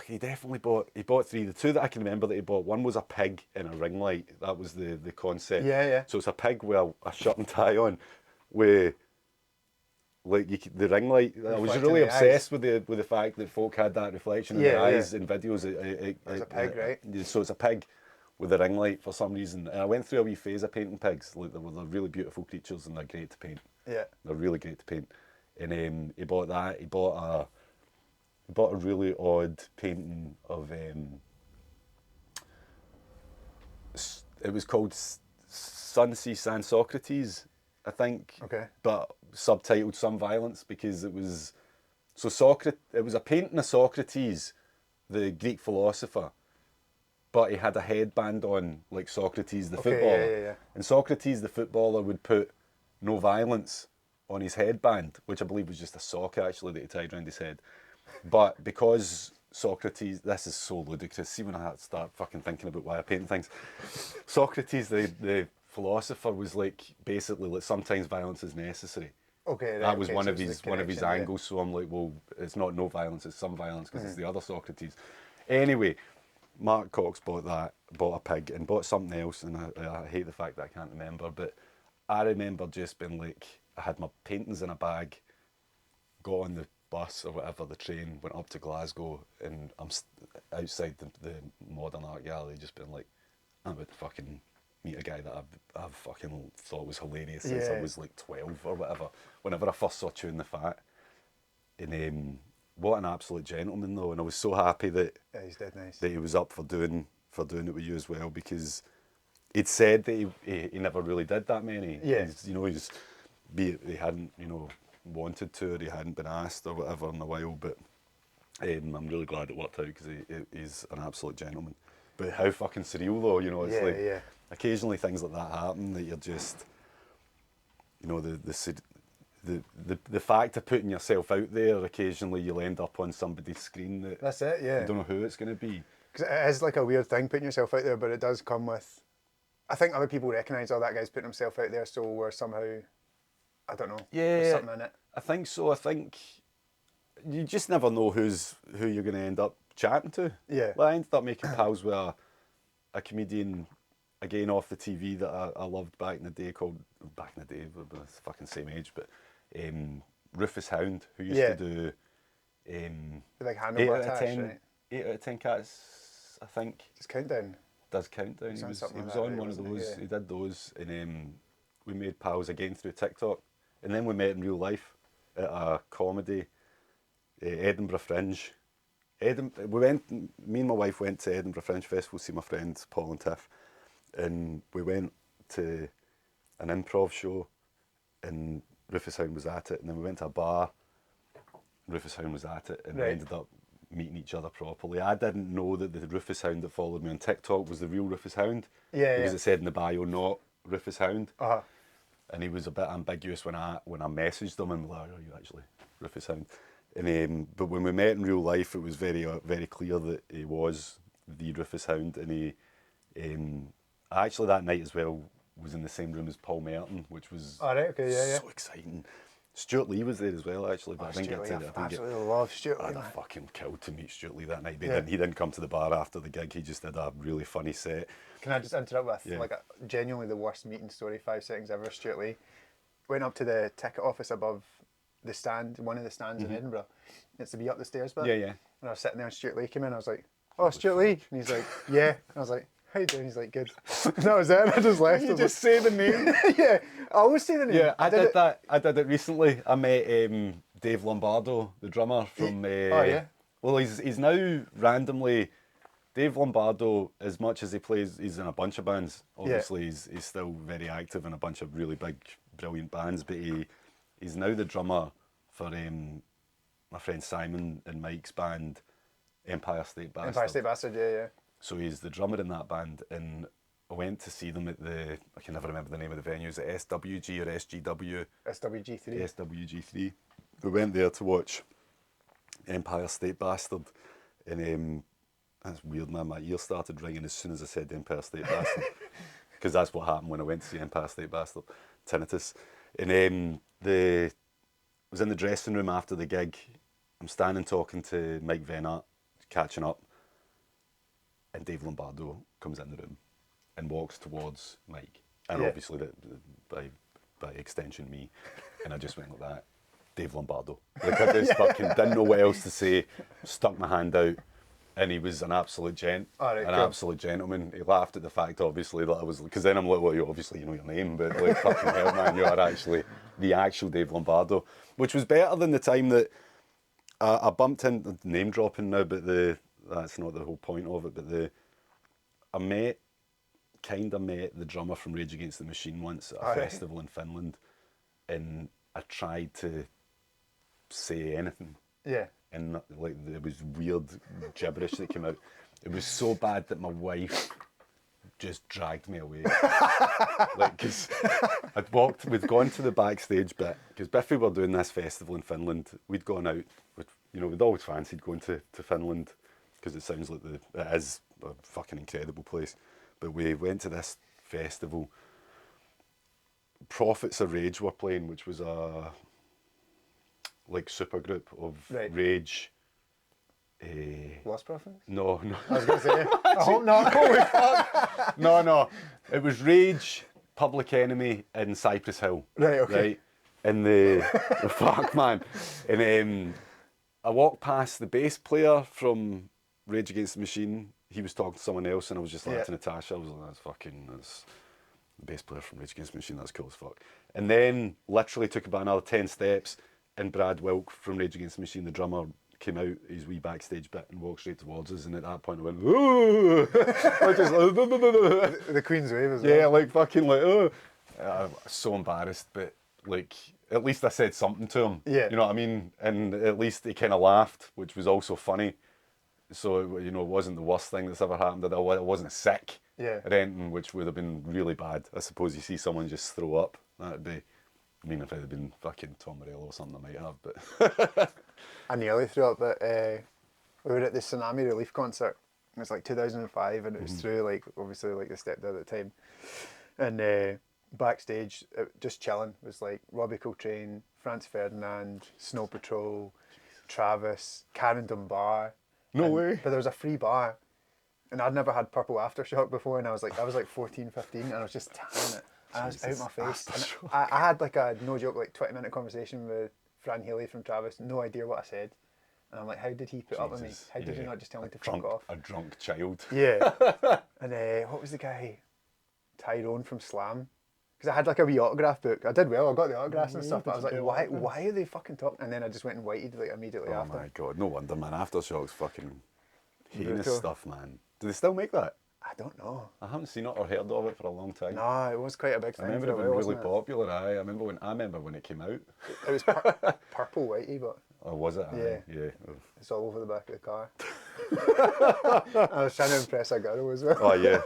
He definitely bought. He bought 3. The 2 that I can remember that he bought. One was a pig in a ring light. That was the concept. Yeah. So it's a pig with a shirt and tie on, with like the ring light. I was really obsessed with the fact that folk had that reflection in their eyes in videos. It's a pig, right? So it's a pig with a ring light for some reason. And I went through a wee phase of painting pigs. Like they're really beautiful creatures and they're great to paint. Yeah. They're really great to paint. And he bought that. He bought a really odd painting of it was called Sun Sea San Socrates, I think. Okay. But subtitled Some Violence because it was it was a painting of Socrates, the Greek philosopher, but he had a headband on like Socrates the footballer. Yeah. And Socrates the footballer would put no violence on his headband, which I believe was just a sock actually that he tied around his head. But because Socrates, this is so ludicrous. See when I start fucking thinking about why I paint things. Socrates, the philosopher, was like basically like sometimes violence is necessary. Okay. That was one of his angles. So I'm like, well, it's not no violence, it's some violence because it's the other Socrates. Anyway, Mark Cox bought a pig, and bought something else, and I hate the fact that I can't remember. But I remember just being like, I had my paintings in a bag, got on the bus or whatever, the train, went up to Glasgow, and I'm outside the Modern Art Gallery, just been like, I'm about to fucking meet a guy that I've fucking thought was hilarious since I was like 12 or whatever. Whenever I first saw Chewing the Fat, and what an absolute gentleman though, and I was so happy that he's dead nice. That he was up for doing it with you as well, because he'd said that he never really did that many. Yeah. He hadn't wanted to, or he hadn't been asked or whatever in a while, but I'm really glad it worked out because he's an absolute gentleman. But how fucking surreal though, it's occasionally things like that happen that you're just, the fact of putting yourself out there, occasionally you'll end up on somebody's screen that's it, yeah. You don't know who it's going to be. Because it is like a weird thing putting yourself out there, but it does come with, I think other people recognise, oh, that guy's putting himself out there, so we're somehow, I don't know, there's something in it. I think so. I think you just never know who you're going to end up chatting to. Yeah. Well, I ended up making pals with a comedian, again off the TV, that I loved back in the day, we're the fucking same age, but Rufus Hound, who used to do The big handlebar 8 out of 10, right? 8 out of 10 cats, I think. Just Countdown. Does Countdown. He was on one of those. Yeah. He did those, and we made pals again through TikTok, and then we met in real life at a comedy, Edinburgh Fringe. Me and my wife went to Edinburgh Fringe Festival to see my friends Paul and Tiff, and we went to an improv show, and Rufus Hound was at it, and then we went to a bar, Rufus Hound was at it, and we ended up meeting each other properly. I didn't know that the Rufus Hound that followed me on TikTok was the real Rufus Hound, because it said in the bio, not Rufus Hound. And he was a bit ambiguous when I messaged him, and like, are you actually Rufus Hound? And but when we met in real life, it was very very clear that he was the Rufus Hound, and he actually that night as well was in the same room as Paul Merton, which was so exciting. Stuart Lee was there as well, actually, but I didn't Stuart get Lee, to. I absolutely love Stuart Lee. I'd Man. have fucking killed to meet Stuart Lee that night. But Yeah. he didn't come to the bar after the gig. He just did a really funny set. Can I just interrupt with Yeah. like genuinely the worst meeting story, 5 seconds ever? Stuart Lee went up to the ticket office above the stand, one of the stands in Edinburgh. It's to be up the stairs, but Yeah, yeah. And I was sitting there, and Stuart Lee came in. I was like, "Oh, Stuart Lee," and he's like, "Yeah." And I was like, "How you doing?" He's like, "Good." And that was it. And I just left. You just say the name. Yeah, I always say the name. Yeah, I did that. I did it recently. I met Dave Lombardo, the drummer from. Oh, yeah? Well, he's now randomly. Dave Lombardo, as much as he plays, he's in a bunch of bands. Obviously, he's still very active in a bunch of really big, brilliant bands. But he's now the drummer for my friend Simon and Mike's band, Empire State Bastard. Empire State Bastard, yeah. So he's the drummer in that band, and I went to see them at I can never remember the name of the venue. Is it SWG or SGW? SWG3. SWG3. We went there to watch Empire State Bastard, and that's weird, man. My ear started ringing as soon as I said Empire State Bastard, because that's what happened when I went to see Empire State Bastard. Tinnitus. And I was in the dressing room after the gig. I'm standing talking to Mike Vennart, catching up, and Dave Lombardo comes in the room and walks towards Mike, and obviously by extension me, and I just went like that. Dave Lombardo. Like I just fucking didn't know what else to say, stuck my hand out, and he was an absolute absolute gentleman. He laughed at the fact, obviously, that I was, because then I'm like, well, obviously you know your name, but like fucking hell, man, you are actually the actual Dave Lombardo, which was better than the time that I bumped into, name dropping now, but that's not the whole point of it, but I met the drummer from Rage Against the Machine once at a festival in Finland, and I tried to say anything. Yeah. And like there was weird gibberish that came out. It was so bad that my wife just dragged me away. Like, because we'd gone to the backstage bit, because Biffy were doing this festival in Finland. We'd gone out, we'd always fancied going to Finland, because it sounds like it is a fucking incredible place. But we went to this festival. Prophets of Rage were playing, which was a super group of Rage. Lost Prophets? No. I was going to say, I hope not. Holy fuck. No. It was Rage, Public Enemy, and Cypress Hill. Right, okay. Right? And the fuck, man. And I walked past the bass player from Rage Against the Machine. He was talking to someone else, and I was just like to Natasha, I was like, that's the bass player from Rage Against the Machine, that's cool as fuck. And then literally took about another 10 steps, and Brad Wilk from Rage Against the Machine, the drummer, came out his wee backstage bit and walked straight towards us, and at that point I went, ooh! I just like, the Queen's Wave as well. yeah, like fucking like, oh. I was so embarrassed, but like, at least I said something to him. Yeah. You know what I mean? And at least he kind of laughed, which was also funny. So, it wasn't the worst thing that's ever happened. I wasn't sick or anything, which would have been really bad. I suppose you see someone just throw up, that'd be, I mean, if it had been fucking Tom Morello or something, I might have, but... I nearly threw up, but we were at the Tsunami Relief concert. It was like 2005, and it was through, like, obviously, like, the stepdad at the time. And backstage, just chilling, was like Robbie Coltrane, Franz Ferdinand, Snow Patrol, Travis, Karen Dunbar. No way. But there was a free bar, and I'd never had purple aftershock before, and I was like 14, 15, and I was just tanning it, and I was out my face. And I had like a, no joke, like 20-minute conversation with Fran Healy from Travis, no idea what I said. And I'm like, how did he put up with me? How did he not just tell me to fuck off? A drunk child. Yeah. And what was the guy? Tyrone from Slam. Because I had like a wee autograph book. I did well, I got the autographs and stuff, but I was like, why are they fucking talking? And then I just went and waited like immediately after. Oh my god, no wonder, man. Aftershock's fucking heinous Brutal. stuff, man. Do they still make that? I don't know. I haven't seen it or heard of it for a long time. No, it was quite a big I thing. remember for it a being while, really wasn't it? popular. I remember when it came out. It was purple whitey, but Or was it? Yeah. Oh. it's all over the back of the car. I was trying to impress a girl as well. Oh yeah,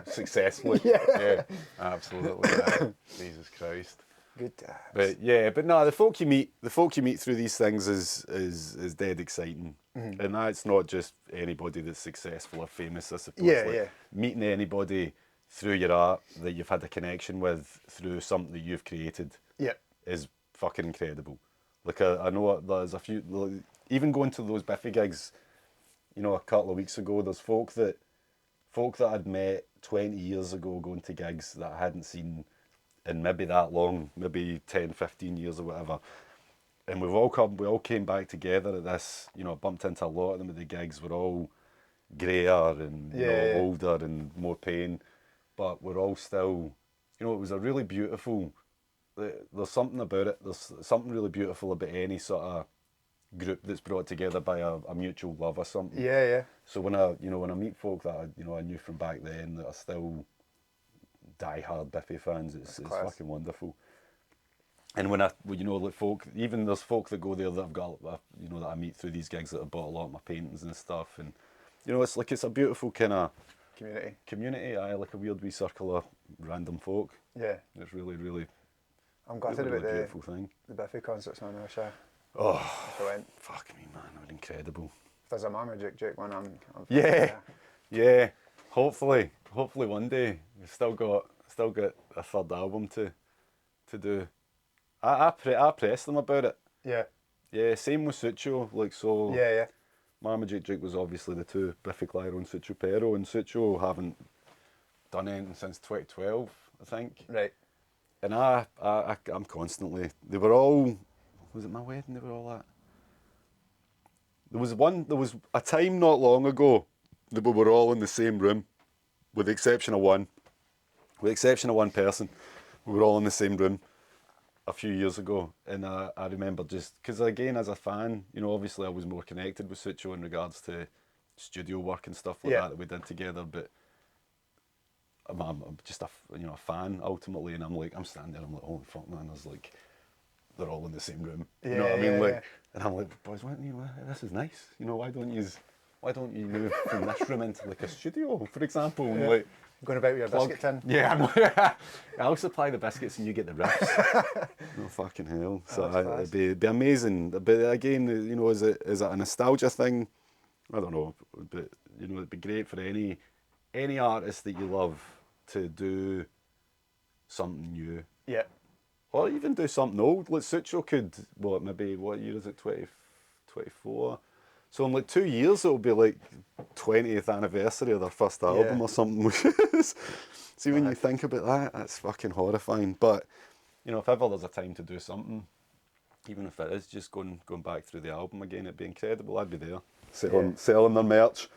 successfully. Yeah. Absolutely. Yeah. Jesus Christ. Good times. But no, the folk you meet through these things is dead exciting, and that's not just anybody that's successful or famous. I suppose. Yeah. Meeting anybody through your art that you've had a connection with through something that you've created. Yeah. Is fucking incredible. Like I know there's a few, like, even going to those Biffy gigs, you know, a couple of weeks ago, there's folk that I'd met 20 years ago going to gigs that I hadn't seen in maybe that long, maybe 10, 15 years or whatever. And we all came back together at this, you know, bumped into a lot of them at the gigs. We're all greyer and you know, older and more pain, but we're all still, you know, it was a really beautiful, there's something about it, there's something really beautiful about any sort of group that's brought together by a mutual love or something. Yeah. So when I meet folk that I knew from back then that are still die-hard Biffy fans, it's fucking wonderful. And when like folk, even there's folk that go there that I've got, you know, that I meet through these gigs that have bought a lot of my paintings and stuff, and you know, it's a beautiful kind of community. Like a weird wee circle of random folk. Yeah. It's really, really. I'm gutted really, about really beautiful thing. The Biffy concerts, man. I wish I went. Fuck me, man, that would be incredible. If there's a Marmaduke one, I'm yeah. Hopefully one day. We've still got a third album to do. I pressed them about it. Yeah. Yeah, same with Sucho. Like so. Yeah. Marmaduke Duke was obviously the two, Biffy Clyro and Sucho Pero, and Sucho haven't done anything since 2012, I think. Right. And I'm constantly. They were all. Was it my wedding? They were all at. There was a time not long ago that we were all in the same room, with the exception of one. With the exception of one person, we were all in the same room a few years ago, and I remember just because again as a fan, you know, obviously I was more connected with Sucho in regards to studio work and stuff like that we did together, but I'm just a fan ultimately, and I'm standing there, I'm like, holy fuck, man, there's like they're all in the same room, you know what I mean, and I'm like, boys, this is nice, you know, why don't you move from this room into like a studio, for example, and like. Going about with your biscuit tin. Yeah, I'll supply the biscuits and you get the riffs. No fucking hell. So it'd be amazing. But again, you know, is it a nostalgia thing? I don't know. But you know, it'd be great for any artist that you love to do something new. Yeah. Or even do something old. Like Sucho could, what year is it? 2024. So in like 2 years, it'll be like 20th anniversary of their first album or something. See, when you think about that, that's fucking horrifying. But, you know, if ever there's a time to do something, even if it is just going back through the album again, it'd be incredible. I'd be there, selling their merch.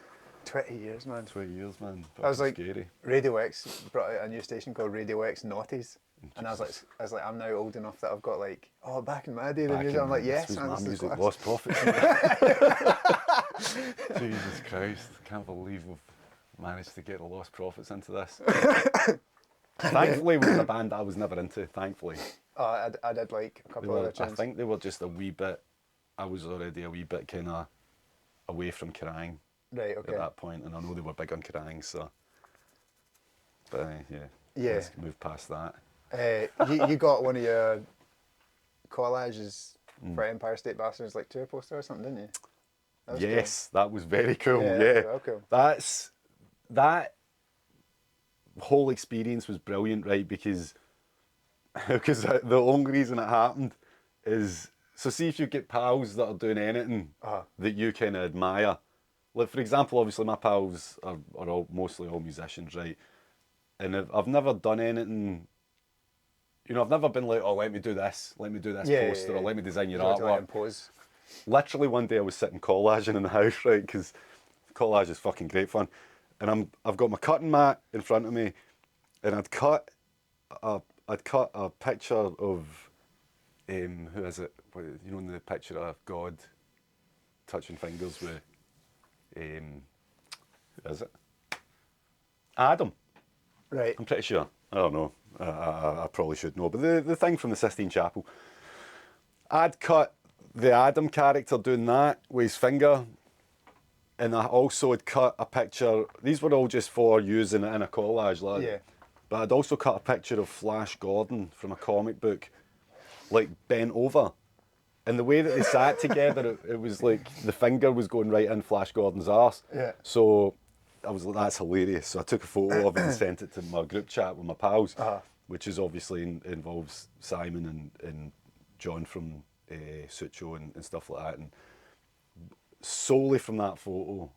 20 years, man. 20 years, man. I was like, scary. Radio X brought out a new station called Radio X Naughties. And I was like, I'm now old enough that I've got like, back in my day, the music. I'm like, yes, man, my this is music, class. Lost Prophets. Jesus Christ, I can't believe we've managed to get the Lost Prophets into this. Thankfully, it was a band I was never into, thankfully. I did like a couple of other tunes. I think they were just a wee bit, I was already a wee bit kind of away from Kerrang! Right, okay. At that point, and I know they were big on Kerrang!, so. But yeah. Let's move past that. You got one of your collages for Empire State Bastards, like tour poster or something, didn't you? Yes, cool. That was very cool. Yeah. Cool. That whole experience was brilliant, right? Because the only reason it happened is, so see if you get pals that are doing anything that you kind of admire. Like, for example, obviously my pals are mostly all musicians, right? And I've never done anything, you know, I've never been like, let me do this poster, or let me design your artwork. Literally one day I was sitting collaging in the house, right, because collage is fucking great fun. And I've got my cutting mat in front of me, and I'd cut a picture of, who is it? You know, in the picture of God touching fingers with, who is it? Adam. Right. I'm pretty sure. I don't know. I probably should know. But the thing from the Sistine Chapel, I'd cut the Adam character doing that with his finger, and I also had cut a picture. These were all just for using it in a collage, like. Yeah. But I'd also cut a picture of Flash Gordon from a comic book, like bent over. And the way that they sat together, it was like the finger was going right in Flash Gordon's arse. Yeah. So I was like, that's hilarious. So I took a photo of it and sent it to my group chat with my pals, which is obviously involves Simon and John from Sucho and stuff like that. And solely from that photo,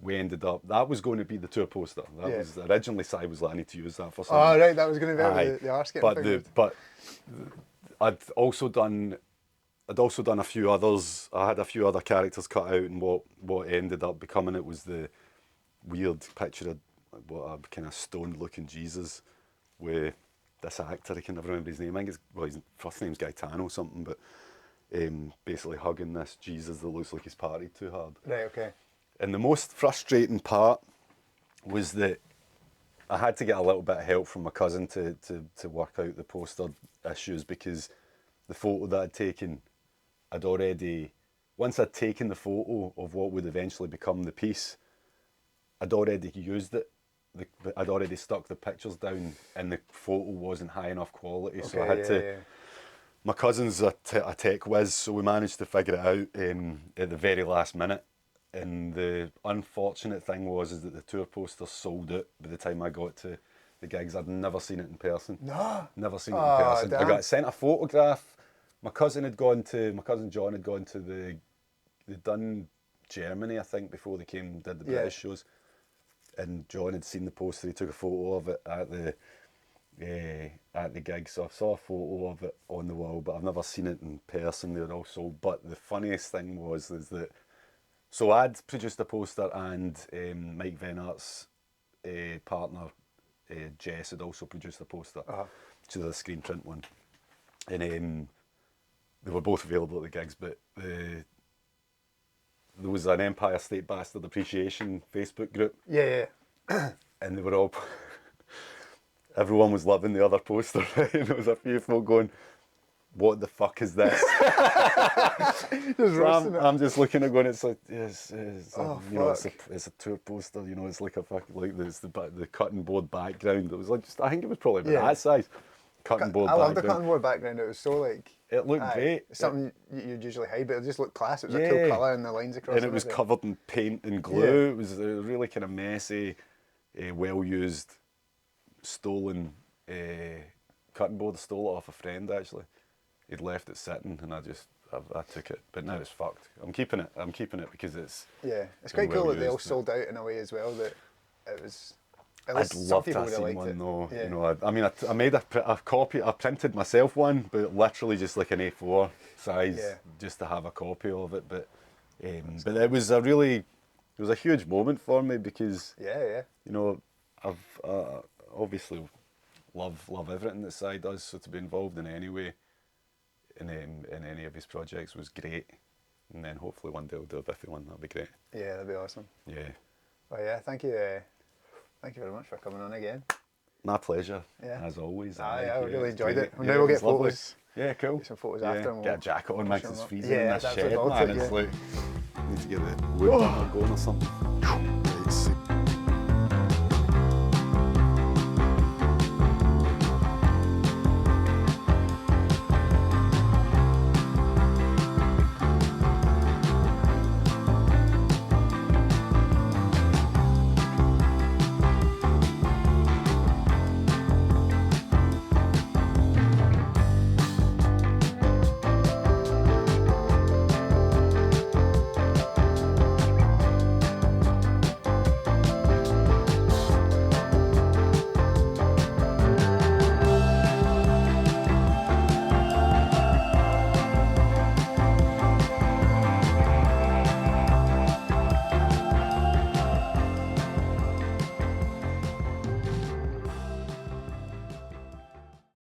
we ended up, that was going to be the tour poster. That was originally, Si was like, I need to use that for something. Oh, right, that was going to be the arse getting fingered. But I'd also done a few others. I had a few other characters cut out, and what ended up becoming it was the weird picture of what a kind of stoned looking Jesus with this actor, I can never remember his name. I think his first name's Gaetano or something, but basically hugging this Jesus that looks like he's partied too hard. Right, okay. And the most frustrating part was that I had to get a little bit of help from my cousin to work out the poster issues, because the photo that I'd taken, once I'd taken the photo of what would eventually become the piece, I'd already used it. I'd already stuck the pictures down, and the photo wasn't high enough quality, so I had to. Yeah. My cousin's a tech whiz, so we managed to figure it out at the very last minute. And the unfortunate thing was that the tour poster sold out by the time I got to the gigs. I'd never seen it in person. No. Never seen it in person. Damn. I got sent a photograph. My cousin John had gone to they'd done Germany, I think, before they did the British shows. And John had seen the poster. He took a photo of it at the gig. So I saw a photo of it on the wall, but I've never seen it in person. They were all sold. But the funniest thing is that, so I'd produced a poster, and Mike Venart's partner, Jess, had also produced a poster. To the screen print one. And they were both available at the gigs, but there was an Empire State Bastard Appreciation Facebook group. Yeah. And they were all, everyone was loving the other poster, right? And there was a few folk going, what the fuck is this? So I'm just looking at going, it's like, it's a tour poster, you know, it's like a fucking, like the cutting board background. It was like, I think it was probably about that size. Cutting board background. I love the cutting board background. It was so like, it looked great. Something you'd usually hide, but it just looked class. It was a cool colour and the lines across. And it was covered in paint and glue. It was a really kind of messy, well-used, stolen cutting board. I stole it off a friend actually. He'd left it sitting, and I took it, but now it's fucked. I'm keeping it because it's quite cool that they all sold out in a way as well. That it was. I'd love to have seen one though. You know, I mean, I made a copy. I printed myself one, but literally just like an A4 size, just to have a copy of it. But it was a huge moment for me because you know, I've obviously love everything that Si does. So to be involved in any way in any of his projects was great. And then hopefully one day I'll do a Biffy one. That'd be great. Yeah, that'd be awesome. Yeah. Oh yeah, thank you. Thank you very much for coming on again. My pleasure, as always. I really enjoyed it. Now we'll get photos. Yeah, cool. Get some photos after. And get a jacket on, man, 'cause it's freezing in Yeah, this that's shed, about man. it, It's like, I need to get the wood burner going or something. Right,